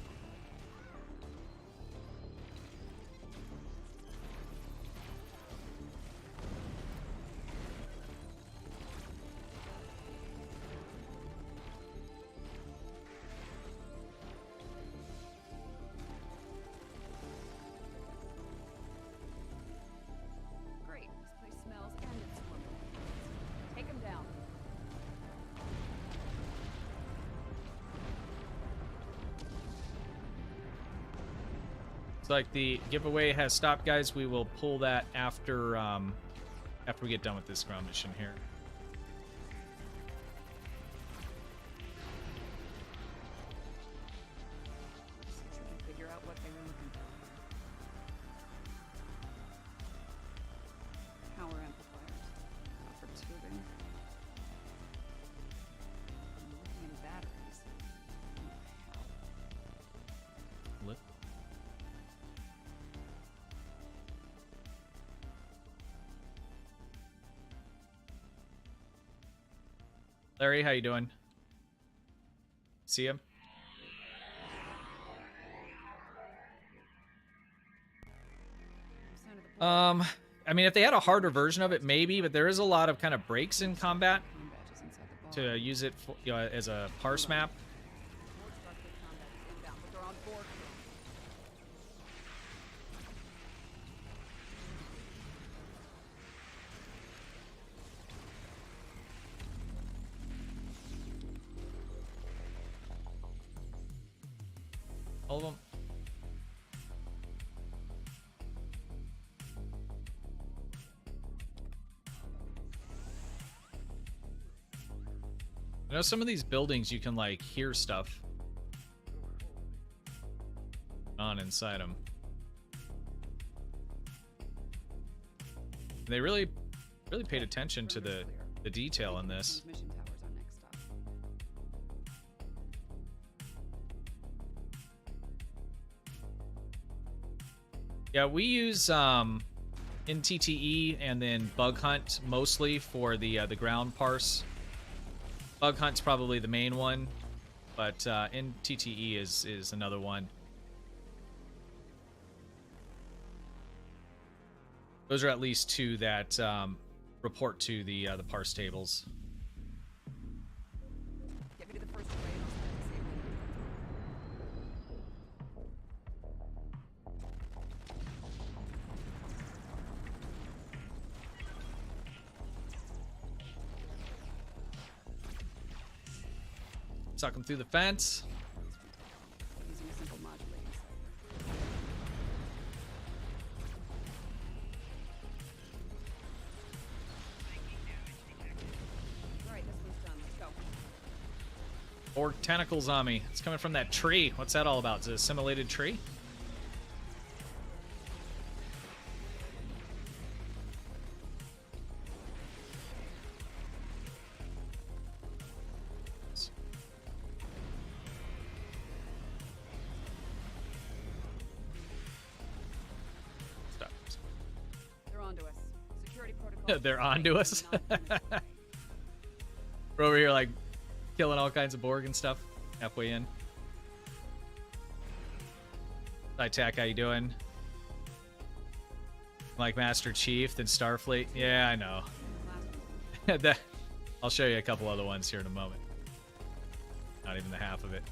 Great. This place smells and it's swimming. Take them down. It's like the giveaway has stopped, guys. We will pull that after after we get done with this ground mission here. Just trying to figure out what they were looking for. Power amplifiers. Copper tubing. Lithium batteries. What the hell? Lip. Larry, how you doing? See him? Sign of the blood. I mean, if they had a harder version of it, maybe, but there is a lot of kind of breaks in combat Team badges inside the bar. to use it for, you know, as a parse map. More Starfleet combat is inbound, but they're on board. All of them. I know some of these buildings you can like hear stuff on inside them. They really paid attention to the detail in this. Transmission towers are next stop. Yeah, we use in TTE and then Bug Hunt mostly for the ground parse. Bug Hunt's probably the main one, but in TTE is another one. Those are at least two that report to the parse tables. Get me to the first array and I'll start disabling Suck them through the fence. using a simple modulating cipher. Alright, this one's done. Let's go. Or tentacles on me. It's coming from that tree. What's that all about? Is it a simulated tree? Stop. They're onto us. Security protocol. They're onto us. We're over here like killing all kinds of Borg and stuff halfway in. Hi Tack, how you doing? Like Master Chief, then Starfleet. Yeah, I know. That, I'll show you a couple other ones here in a moment. Not even the half of it.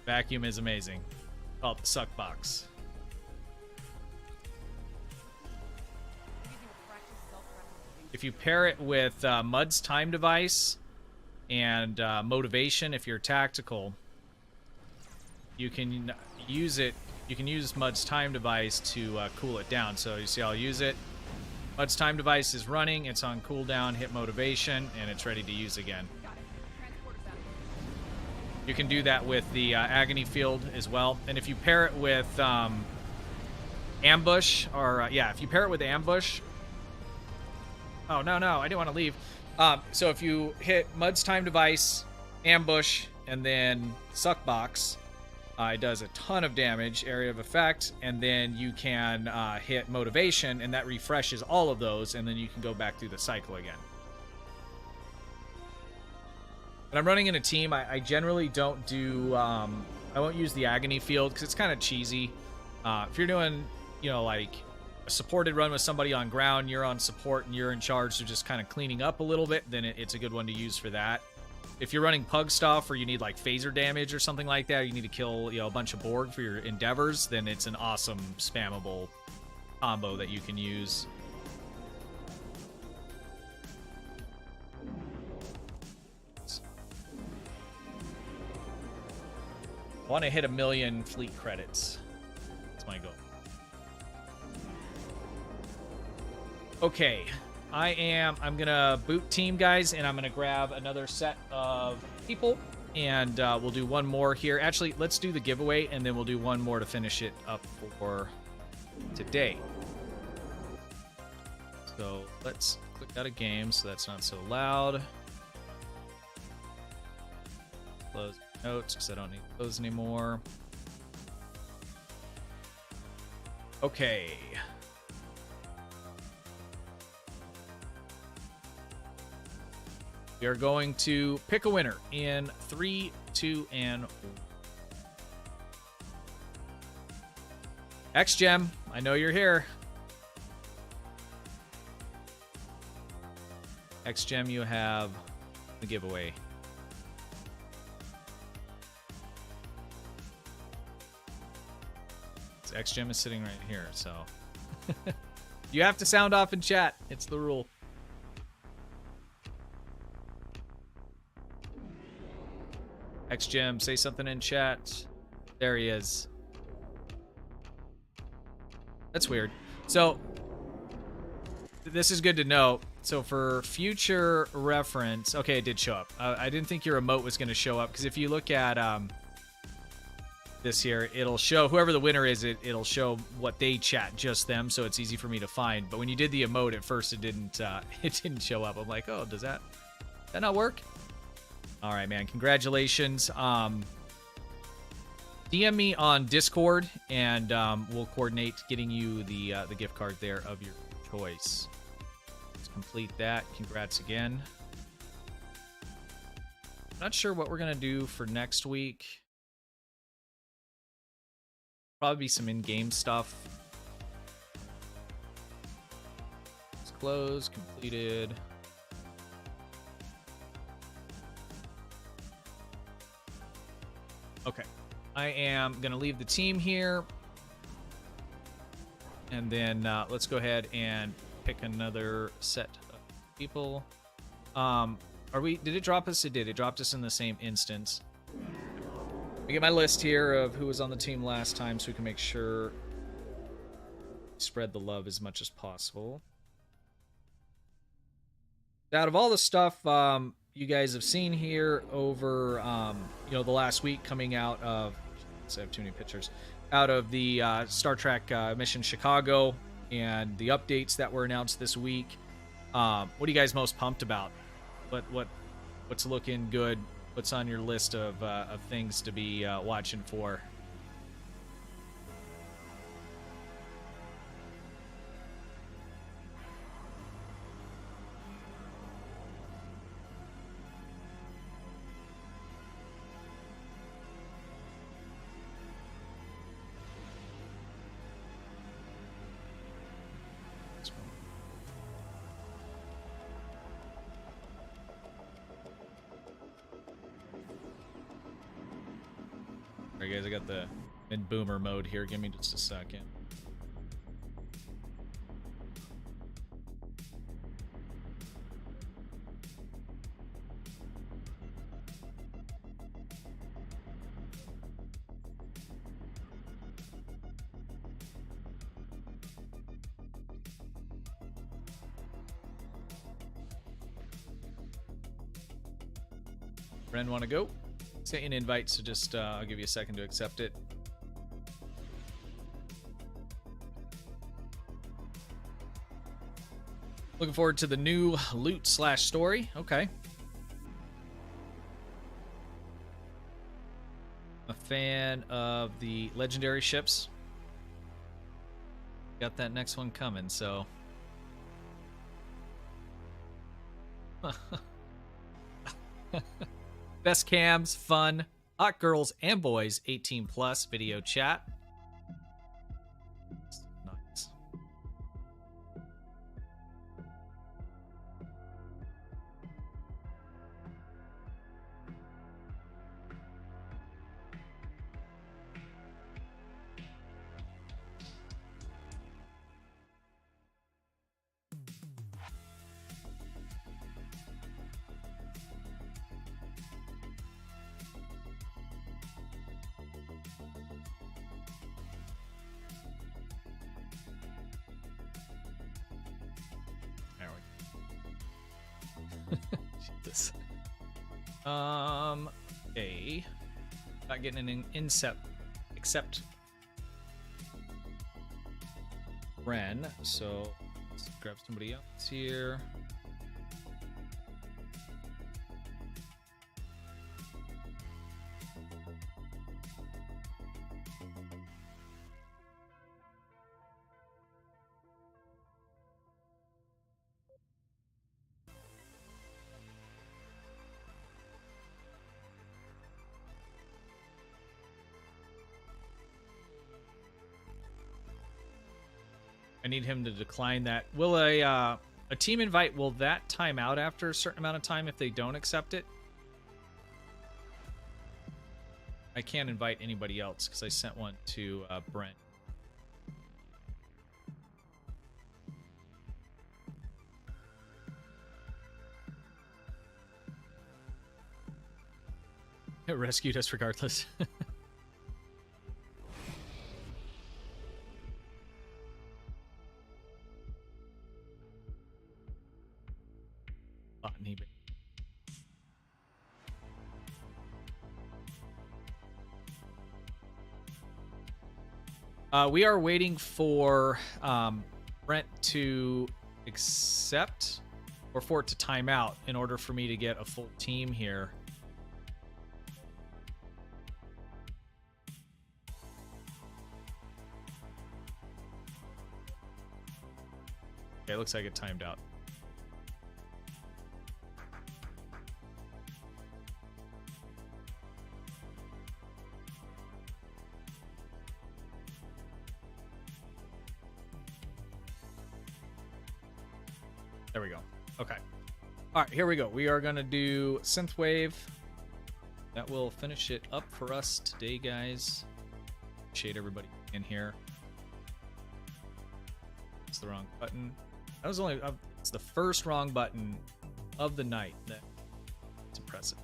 Vacuum is amazing. Oh, the suck box. If you pair it with Mud's time device and motivation, if you're tactical, you can use it. You can use Mud's time device to cool it down. So you see, I'll use it. Mud's time device is running. It's on cooldown. Hit motivation, and it's ready to use again. You can do that with the agony field as well. And if you pair it with ambush, or yeah, if you pair it with ambush. Oh, no, I didn't want to leave. So if you hit Mud's Time Device, ambush, and then Suckbox, it does a ton of damage, area of effect, and then you can hit motivation, and that refreshes all of those, and then you can go back through the cycle again. When I'm running in a team, I generally don't do, I won't use the agony field because it's kind of cheesy. If you're doing, you know, like a supported run with somebody on ground, you're on support and you're in charge of just kind of cleaning up a little bit, then it's a good one to use for that. If you're running pug stuff or you need like phaser damage or something like that, or you need to kill, you know, a bunch of Borg for your endeavors, then it's an awesome spammable combo that you can use. I want to hit 1 million fleet credits. That's my goal. Okay. I'm gonna boot team, guys, and I'm gonna grab another set of people, and we'll do one more here. Actually, let's do the giveaway, and then we'll do one more to finish it up for today. So let's click out of game so that's not so loud. Close notes because I don't need those anymore. Okay. We are going to pick a winner in 3, 2, and 1. X-Gem, I know you're here. X-Gem, you have the giveaway. X-Gem is sitting right here, so you have to sound off in chat. It's the rule. X-Gem, say something in chat. There he is. That's weird. So this is good to know. So for future reference, okay, it did show up. I didn't think your emote was going to show up because if you look at this here, it'll show whoever the winner is. It'll show what they chat, just them, so it's easy for me to find. But when you did the emote at first, it didn't show up. I'm like, oh, does that not work? All right, man. Congratulations. DM me on Discord, and we'll coordinate getting you the gift card there of your choice. Let's complete that. Congrats again. Not sure what we're gonna do for next week. Probably be some in-game stuff. It's closed, completed. Okay. I am going to leave the team here. And then let's go ahead and pick another set of people. Did it drop us? It did. It dropped us in the same instance. I get my list here of who was on the team last time so we can make sure we spread the love as much as possible. Out of all the stuff you guys have seen here over the last week coming out of, I have too many pictures, out of the Star Trek mission Chicago and the updates that were announced this week, what are you guys most pumped about? What's looking good? What's on your list of things to be watching for? Alright guys, I got the mid-boomer mode here. Give me just a second. Ren, want to go? Sent you an invite, so just I'll give you a second to accept it. Looking forward to the new loot / story. Okay. A fan of the legendary ships. Got that next one coming, so. Best cams, fun, hot girls and boys, 18+ video chat. Nice. Jesus. Okay. Not getting an except Ren, so let's grab somebody else here. I need him to decline that. Will a team invite, will that time out after a certain amount of time if they don't accept it? I can't invite anybody else because I sent one to Brent. It rescued us regardless. We are waiting for Brent to accept or for it to time out in order for me to get a full team here. Okay, it looks like it timed out. There we go. Okay. All right, here we go. We are going to do Synthwave. That will finish it up for us today, guys. Appreciate everybody in here. It's the wrong button. That was only... it's the first wrong button of the night. That's impressive.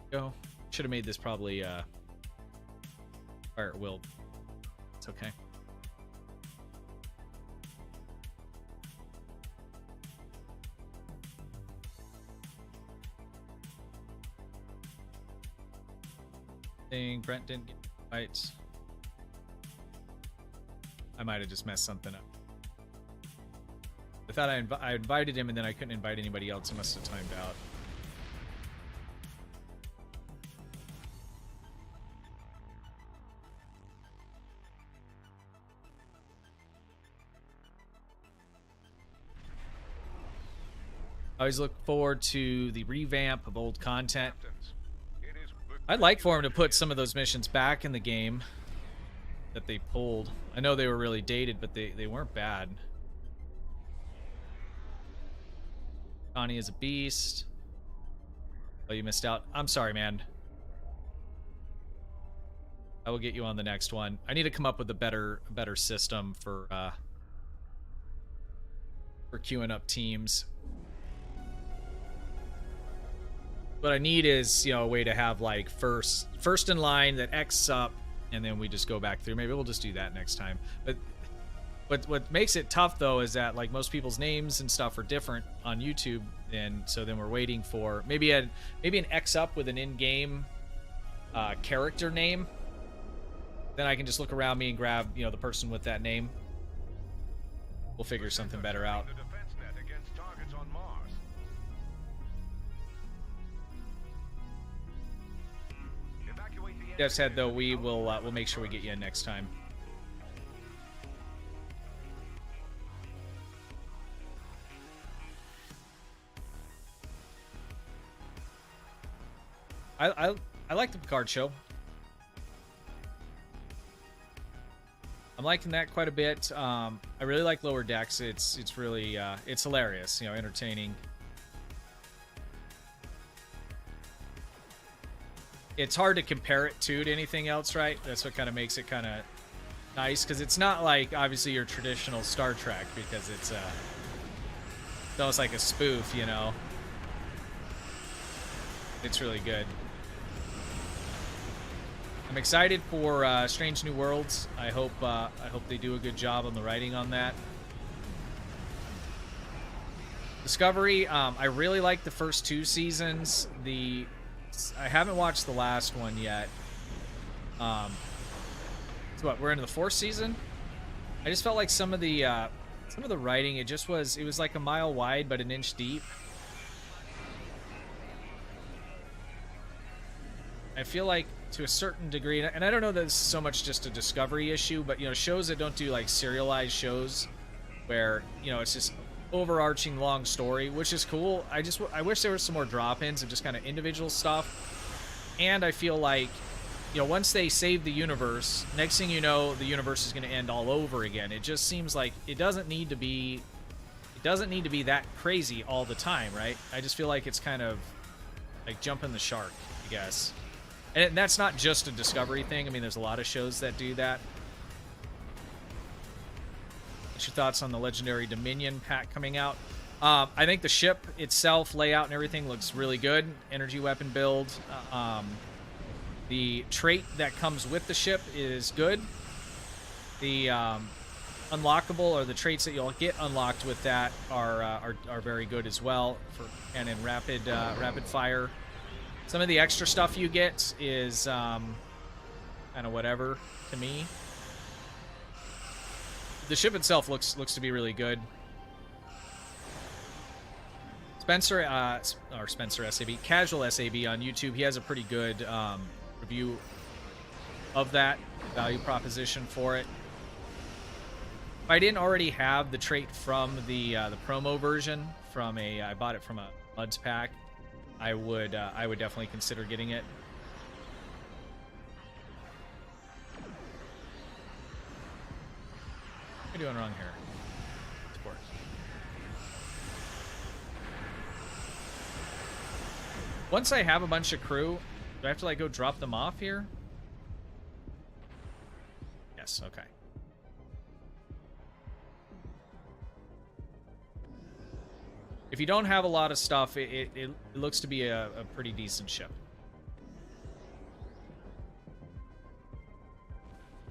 Go. Should have made this probably fire at will. It's okay. Brent didn't get invites. I might have just messed something up. I thought I invited him and then I couldn't invite anybody else. It must have timed out. I always look forward to the revamp of old content. I'd like for him to put some of those missions back in the game that they pulled. I know they were really dated, but they weren't bad. Connie is a beast. Oh, you missed out. I'm sorry, man. I will get you on the next one. I need to come up with a better system for queuing up teams. What I need is, you know, a way to have like first in line that X up, and then we just go back through. Maybe we'll just do that next time. But what makes it tough though is that like most people's names and stuff are different on YouTube, and so then we're waiting for maybe an X up with an in-game character name. then I can just look around me and grab, you know, the person with that name. We'll figure something better out. That said, though, we'll make sure we get you in next time. I like the Picard show. I'm liking that quite a bit. I really like Lower Decks. It's really it's hilarious, you know, entertaining. It's hard to compare it to anything else, right? That's what kind of makes it kind of nice, because it's not like obviously your traditional Star Trek, because it's almost like a spoof, you know. It's really good. I'm excited for Strange New Worlds. I hope they do a good job on the writing on that. Discovery, I really like the first 2 seasons. I haven't watched the last one yet. So what, we're into the 4th season? I just felt like some of the writing, it was like a mile wide but an inch deep. I feel like to a certain degree, and I don't know that this is so much just a Discovery issue, but, you know, shows that don't do like serialized shows where, you know, it's just overarching long story, which is cool. I wish there was some more drop-ins of just kind of individual stuff. And I feel like, you know, once they save the universe, next thing you know, the universe is going to end all over again. It just seems like it doesn't need to be that crazy all the time, right? I just feel like it's kind of like jumping the shark, I guess. And that's not just a Discovery thing. I mean, there's a lot of shows that do that. What's your thoughts on the Legendary Dominion pack coming out? I think the ship itself, layout and everything looks really good. Energy weapon build. The trait that comes with the ship is good. The unlockable, or the traits that you'll get unlocked with that are very good as well. And in rapid fire. Some of the extra stuff you get is kind of whatever to me. The ship itself looks to be really good. Spencer SAB, CasualSAB on YouTube, he has a pretty good review of that, value proposition for it. If I didn't already have the trait from the promo version, I bought it from a Muds pack, I would definitely consider getting it. What are you doing wrong here? Support. Once I have a bunch of crew, do I have to like go drop them off here? Yes, okay. If you don't have a lot of stuff, it looks to be a pretty decent ship.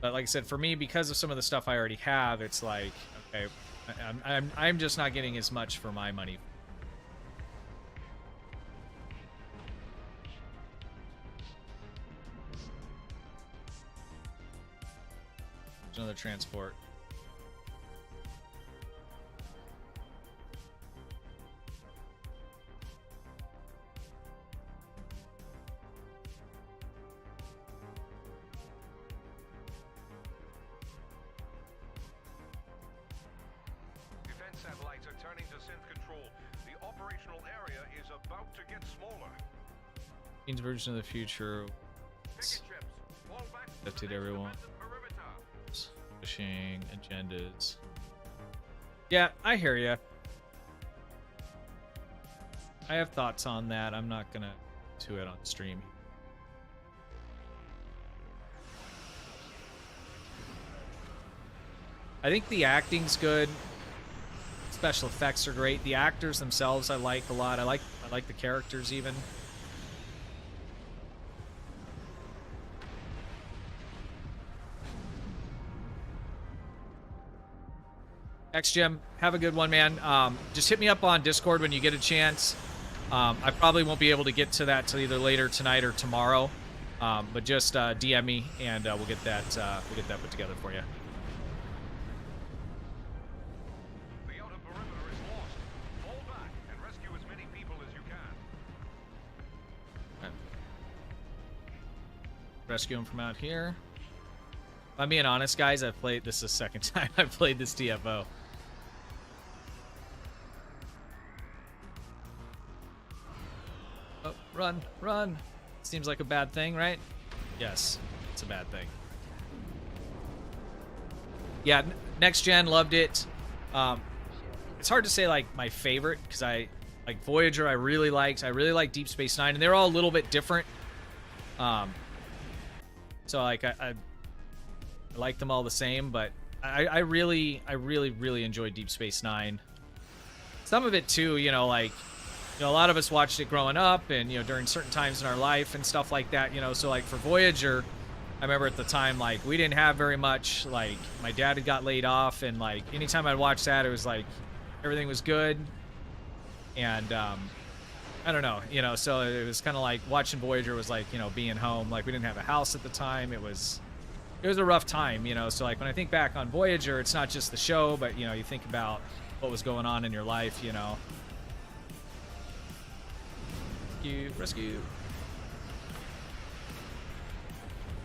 But like I said, for me, because of some of the stuff I already have, it's like, okay, I'm just not getting as much for my money. There's another transport. Satellites are turning to synth control. The operational area is about to get smaller. Teams version of the future. Update everyone. Pushing agendas. Yeah, I hear ya. I have thoughts on that. I'm not gonna do it on stream. I think the acting's good. Special effects are great. The actors themselves I like a lot. I like the characters even. XGem, have a good one, man. Just hit me up on Discord when you get a chance. I probably won't be able to get to that till either later tonight or tomorrow. But just DM me, and we'll get that put together for you. The outer perimeter is lost. Fall back and rescue as many people as you can. Okay. Rescue him from out here. If I'm being honest, guys, I've played this is the second time I've played this TFO. Oh, run, run. Seems like a bad thing, right? Yes, it's a bad thing. Yeah, next gen, loved it. It's hard to say like my favorite because I like Voyager. I really liked Deep Space Nine, and they're all a little bit different. So like I like them all the same, but I really enjoyed Deep Space Nine. Some of it too, you know, like. You know, a lot of us watched it growing up and, you know, during certain times in our life and stuff like that, you know. So, like, for Voyager, I remember at the time, like, we didn't have very much. Like, my dad had got laid off, and, like, anytime I'd watch that, it was, like, everything was good. And, I don't know, you know, so it was kind of like watching Voyager was like, you know, being home. Like, we didn't have a house at the time. It was a rough time, you know. So, like, when I think back on Voyager, it's not just the show, but, you know, you think about what was going on in your life, you know. Rescue.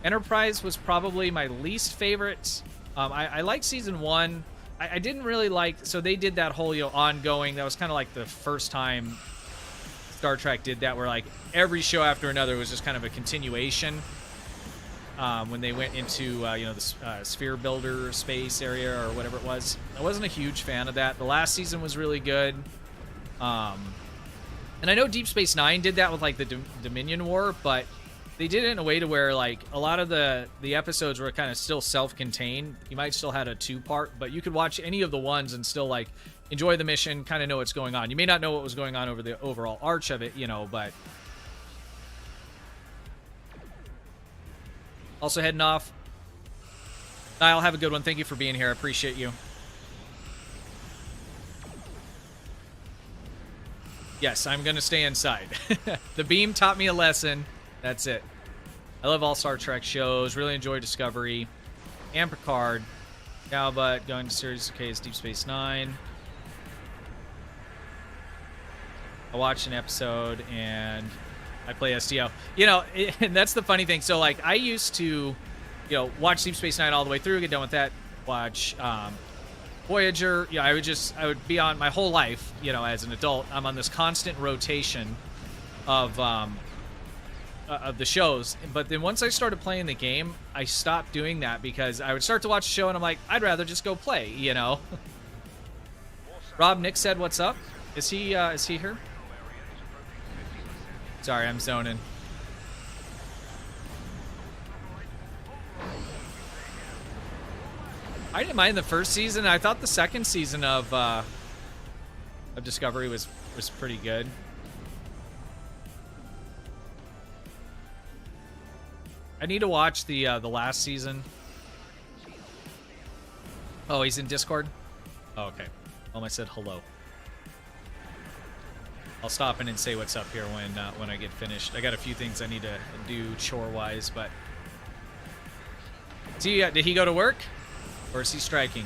Enterprise was probably my least favorite. I liked season 1. I didn't really like. So they did that whole, you know, ongoing. That was kind of like the first time Star Trek did that, where like every show after another was just kind of a continuation. When they went into you know, the sphere builder space area or whatever it was, I wasn't a huge fan of that. The last season was really good. And I know Deep Space Nine did that with, like, the Dominion War, but they did it in a way to where, like, a lot of the episodes were kind of still self-contained. You might still had a 2-part, but you could watch any of the ones and still, like, enjoy the mission, kind of know what's going on. You may not know what was going on over the overall arch of it, you know, but... Also heading off. Niall, have a good one. Thank you for being here. I appreciate you. Yes, I'm going to stay inside. The beam taught me a lesson. That's it. I love all Star Trek shows. Really enjoy Discovery and Picard. Now, but going to series, okay, is Deep Space Nine. I watched an episode and I play STO. You know, and that's the funny thing. So, like, I used to, you know, watch Deep Space Nine all the way through, get done with that, watch Voyager. Yeah, I would be on my whole life, you know, as an adult. I'm on this constant rotation of the shows. But then once I started playing the game, I stopped doing that because I would start to watch the show and I'm like, I'd rather just go play, you know. Rob Nick said, "What's up?" Is he here? Sorry, I'm zoning. I didn't mind the first season. I thought the second season of Discovery was pretty good. I need to watch the last season. Oh, he's in Discord? Oh, okay. I said hello. I'll stop in and say what's up here when I get finished. I got a few things I need to do chore-wise, but... Did he go to work? Or is he striking?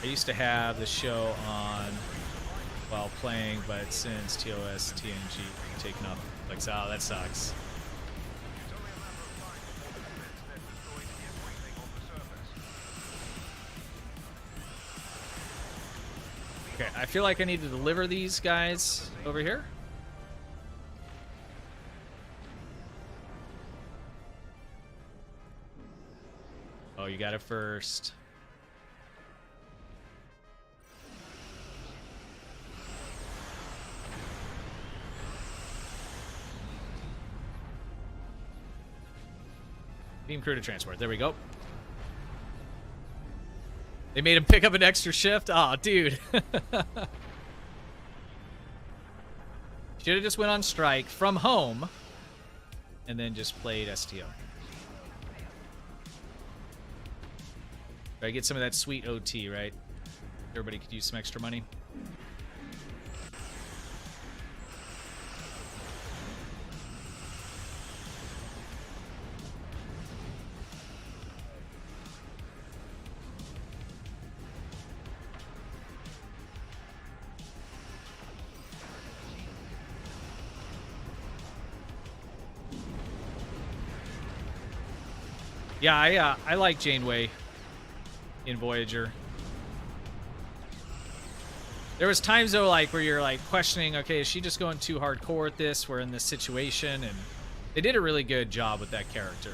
I used to have the show on while playing, but since TOS, TNG taken off, like, oh, that sucks. Okay, I feel like I need to deliver these guys over here. Oh, you got it first. Beam crew to transport. There we go. They made him pick up an extra shift? Aw, dude. Should have just went on strike from home. and then just played STO. I get some of that sweet OT, right? Everybody could use some extra money. Yeah, I like Janeway in Voyager. There was times though, like where you're like questioning, okay, is she just going too hardcore with this? We're in this situation, and they did a really good job with that character.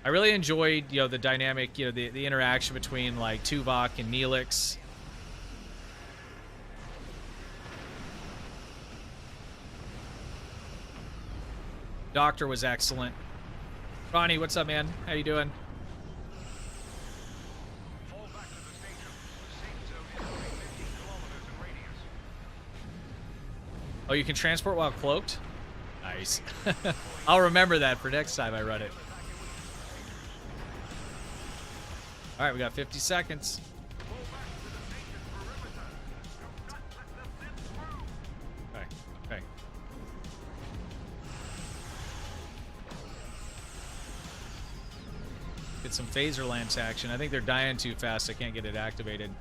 I really enjoyed, the dynamic, the interaction between like Tuvok and Neelix. Doctor was excellent. Ronnie, what's up, man? How you doing? Fall back to the station. The safe zone is only 15 kilometers in radius. Oh, you can transport while cloaked? Nice. I'll remember that for next time I run it. All right, we got 50 seconds. Okay, okay. Get some phaser lance action. I think they're dying too fast. I can't get it activated.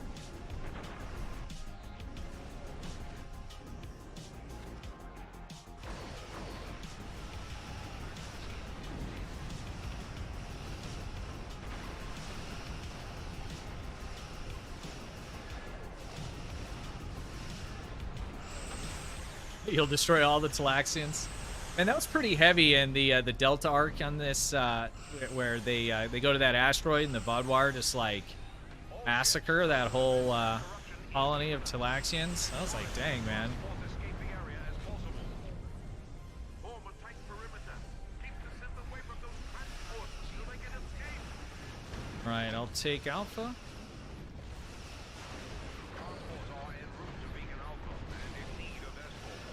You'll destroy all the Talaxians. And that was pretty heavy in the Delta arc on this, where they go to that asteroid and the Vaadwaur just like massacre that whole colony of Talaxians. I was like, dang, man. Escape the area as possible. Form a tight perimeter. Keep the Sith away from those transports so they can escape. All right, I'll take Alpha. Transports are en route to Beacon Alpha and in need of escort.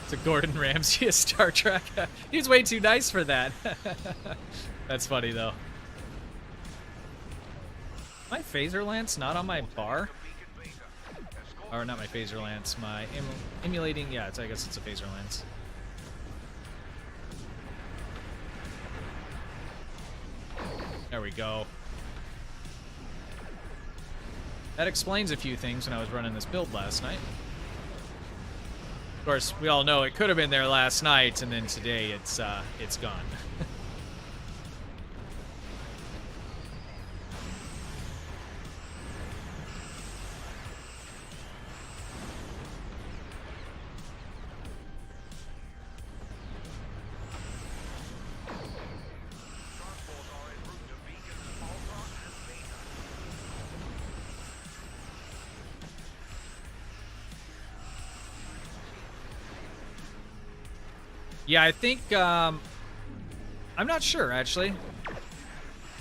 It's a Gordon Ramsay of Star Trek. He's way too nice for that. That's funny, though. My phaser lance not on my bar? Or not my phaser lance, my emulating. Yeah, I guess it's a phaser lance. There we go. That explains a few things when I was running this build last night. Of course, we all know it could have been there last night, and then today it's gone. Transports are en route to Beacons Alpha and Beta. Yeah, I think I'm not sure actually.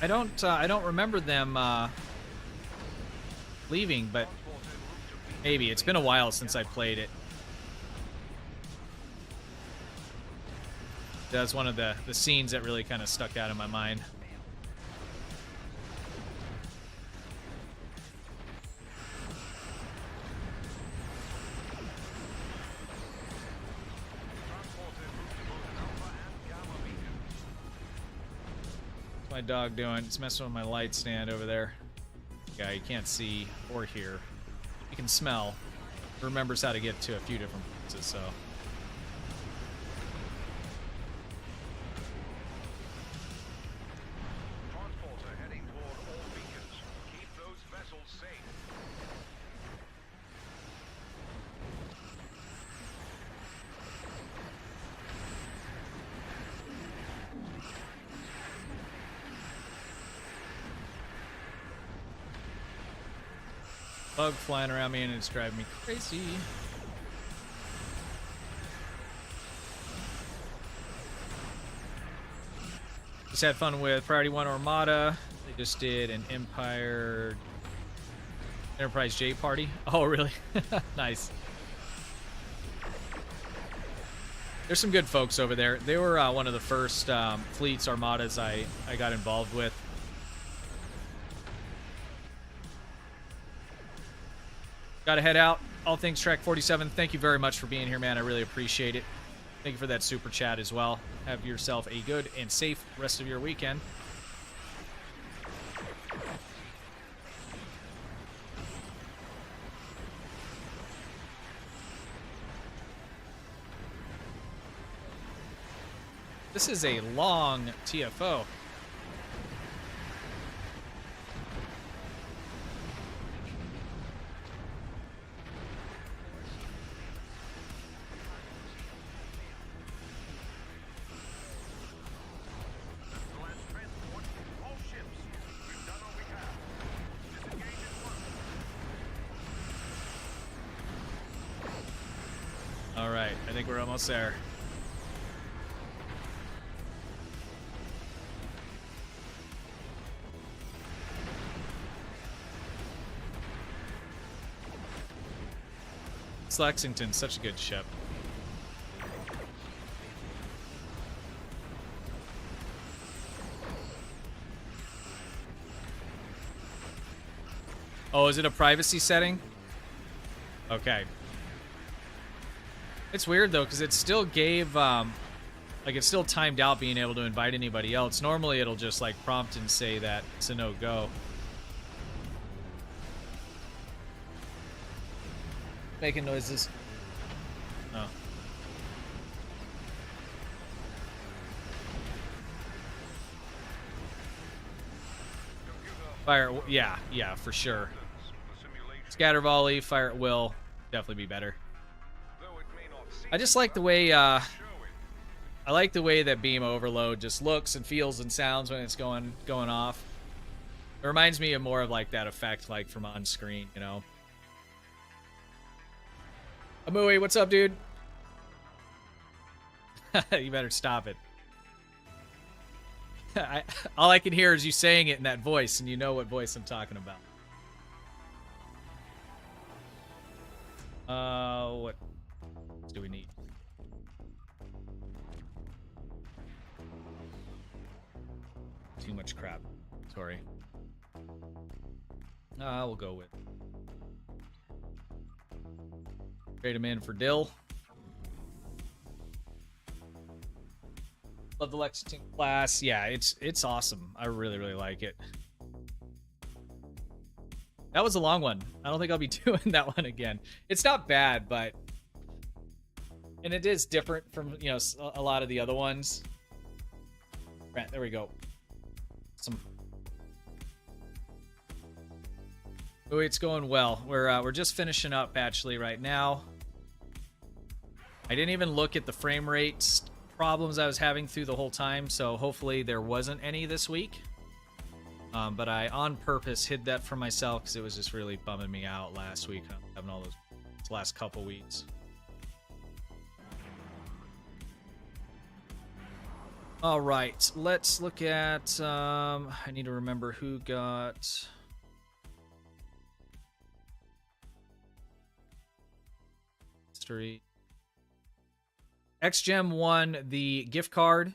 I don't remember them leaving, but maybe it's been a while since I played it. That's one of the scenes that really kind of stuck out in my mind. Transports en route to both Alpha and Gamma Beacons. What's my dog doing? It's messing with my light stand over there. Yeah, you can't see or hear. You can smell. It remembers how to get to a few different places, so. Transports are heading toward all beacons. Keep those vessels safe. Bug flying around me and it's driving me crazy. Just had fun with Priority 1 Armada. They just did an Empire Enterprise J Party. Oh, really? Nice. There's some good folks over there. They were one of the first fleets, armadas I got involved with. Gotta head out. All things Trek 47. Thank you very much for being here, man. I really appreciate it. Thank you for that super chat as well. Have yourself a good and safe rest of your weekend. This is a long TFO. All right, I think we're almost there. Lexington, such a good ship. Oh, is it a privacy setting? Okay. It's weird though, because it still gave, like it still timed out being able to invite anybody else. Normally it'll just like prompt and say that it's a no-go. Making noises. Oh. Fire, yeah, for sure. Scatter volley, fire at will, definitely be better. I just like the way, I like the way that beam overload just looks and feels and sounds when it's going off. It reminds me of more of like that effect, like from on screen, you know. Amui, what's up, dude? You better stop it. All I can hear is you saying it in that voice, and you know what voice I'm talking about. What do we need? Too much crap. Sorry. We'll go with... Trade him in for Dill. Love the Lexington class. Yeah, it's awesome. I really, really like it. That was a long one. I don't think I'll be doing that one again. It's not bad, but... And it is different from, you know, a lot of the other ones. Right, there we go. Oh, it's going well. We're just finishing up actually right now. I didn't even look at the frame rate problems I was having through the whole time, so hopefully there wasn't any this week. But I on purpose hid that from myself because it was just really bumming me out last week, having all those last couple weeks. All right, let's look at. I need to remember who got. History. XGem won the gift card.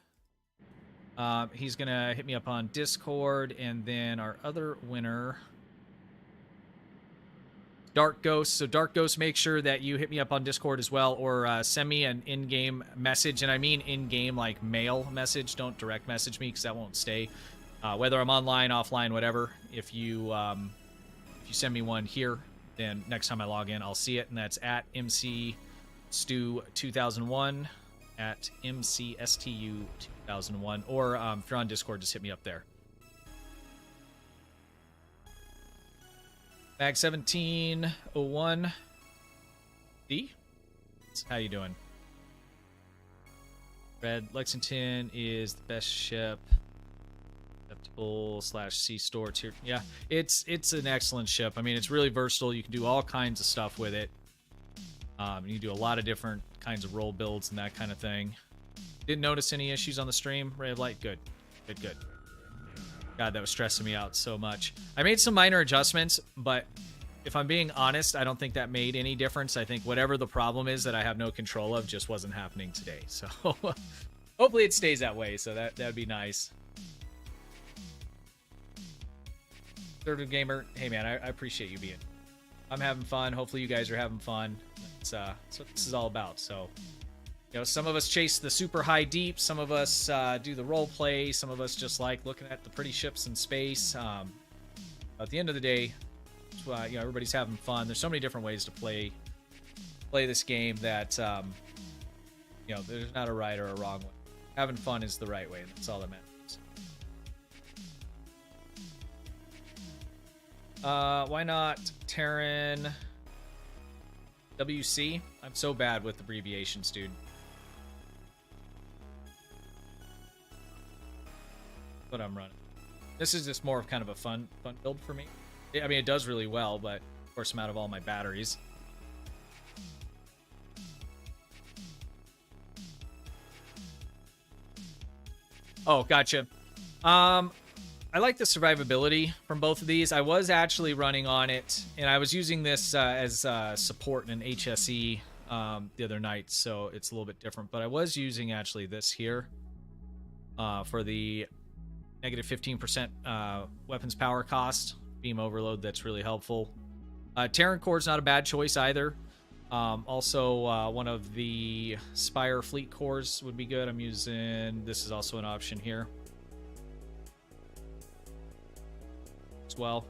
He's gonna hit me up on Discord, and then our other winner, Dark Ghost. So Dark Ghost, make sure that you hit me up on Discord as well, or send me an in-game message, and I mean in-game like mail message. Don't direct message me because that won't stay. Whether I'm online, offline, whatever. If you send me one here, then next time I log in, I'll see it, and that's at MCStu2001 at MCSTU2001, or if you're on Discord, just hit me up there. Bag 1701 D. How you doing? Red Lexington is the best ship. /C store tier. Yeah, it's an excellent ship. I mean, it's really versatile. You can do all kinds of stuff with it. You do a lot of different kinds of role builds and that kind of thing. Didn't notice any issues on the stream. Ray of light, good. God, that was stressing me out so much. I made some minor adjustments, but if I'm being honest, I don't think that made any difference. I think whatever the problem is that I have no control of just wasn't happening today. So hopefully it stays that way. So that'd be nice. Conservative Gamer, hey man, I appreciate you being. I'm having fun. Hopefully you guys are having fun. That's what this is all about. So, you know, some of us chase the super high deep. Some of us do the role play. Some of us just like looking at the pretty ships in space. At the end of the day, you know, everybody's having fun. There's so many different ways to play this game that, you know, there's not a right or a wrong way. Having fun is the right way. That's all that matters. Why not Terran WC? I'm so bad with abbreviations, dude. What I'm running. This is just more of kind of a fun build for me. I mean, it does really well, but of course I'm out of all my batteries. Oh, gotcha. I like the survivability from both of these. I was actually running on it, and I was using this as support in an HSE the other night, so it's a little bit different. But I was using actually this here for the negative 15% weapons power cost. Beam overload, that's really helpful. Terran Core is not a bad choice either. Also, one of the Spire Fleet Cores would be good. I'm using, this is also an option here as well.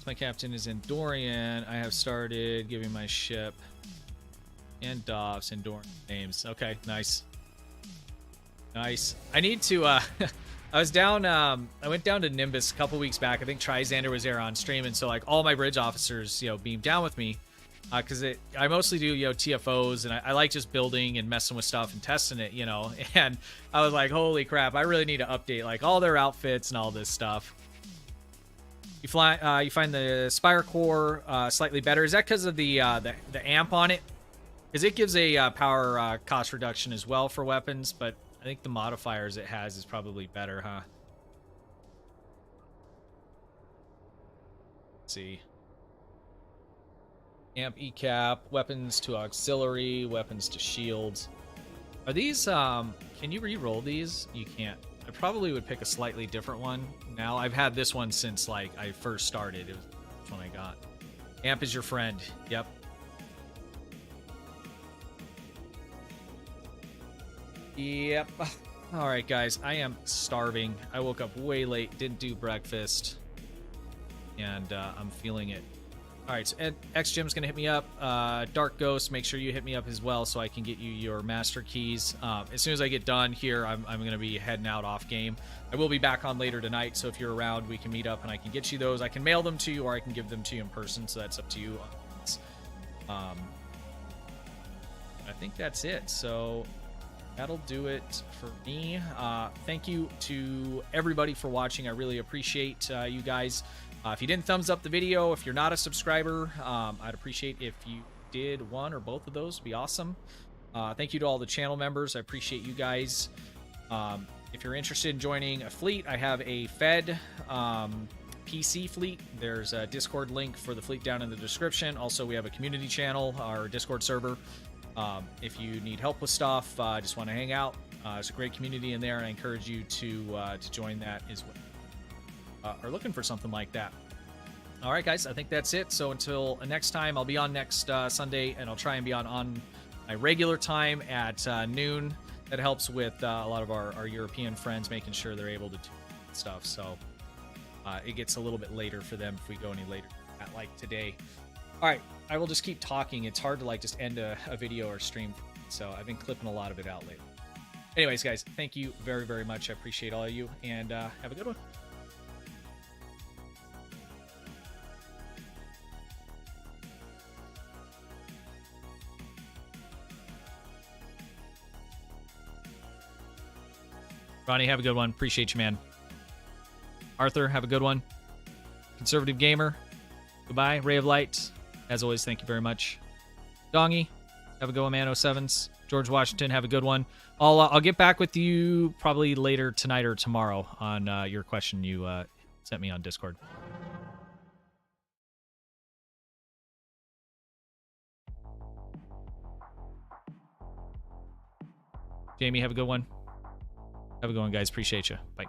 My captain is Endorian. I have started giving my ship and DOFs Endorian names. Okay, nice. Nice. I need to, I was down, I went down to Nimbus a couple weeks back. I think Trizander was there on stream, and so, like, all my bridge officers, you know, beamed down with me. Because I mostly do, you know, TFOs, and I like just building and messing with stuff and testing it, you know. And I was like, holy crap, I really need to update, like, all their outfits and all this stuff. You find the Spire Core slightly better. Is that because of the amp on it? Because it gives a power cost reduction as well for weapons, but I think the modifiers it has is probably better, huh? Let's see. Amp ECAP, weapons to auxiliary, weapons to shields. Are these, can you re-roll these? You can't. I probably would pick a slightly different one now. I've had this one since, like, I first started. It was which one I got. Amp is your friend. Yep. Yep. All right, guys. I am starving. I woke up way late, didn't do breakfast, and I'm feeling it. All right, so X-Jim's going to hit me up. Dark Ghost, make sure you hit me up as well so I can get you your master keys. As soon as I get done here, I'm going to be heading out off game. I will be back on later tonight, so if you're around, we can meet up and I can get you those. I can mail them to you or I can give them to you in person, so that's up to you. I think that's it, so that'll do it for me. Thank you to everybody for watching. I really appreciate you guys. If you didn't thumbs up the video, if you're not a subscriber, I'd appreciate if you did one or both of those. It'd be awesome. Thank you to all the channel members. I appreciate you guys. If you're interested in joining a fleet, I have a Fed PC fleet. There's a Discord link for the fleet down in the description. Also, we have a community channel, our Discord server. If you need help with stuff, just want to hang out, there's a great community in there, and I encourage you to join that as well. Are looking for something like that. All right, guys, I think that's it. So until next time, I'll be on next Sunday, and I'll try and be on my regular time at noon. That helps with a lot of our European friends, making sure they're able to do stuff. So it gets a little bit later for them if we go any later, at like today. All right, I will just keep talking. It's hard to like just end a video or stream, so I've been clipping a lot of it out lately. Anyways, guys, thank you very, very much. I appreciate all of you, and have a good one. Ronnie, have a good one. Appreciate you, man. Arthur, have a good one. Conservative Gamer, goodbye. Ray of Light, as always, thank you very much. Dongy, Have a good one, man. 07s. George Washington, have a good one. I'll get back with you probably later tonight or tomorrow on your question you sent me on Discord. Jamie, have a good one. Have a good one, guys. Appreciate you. Bye.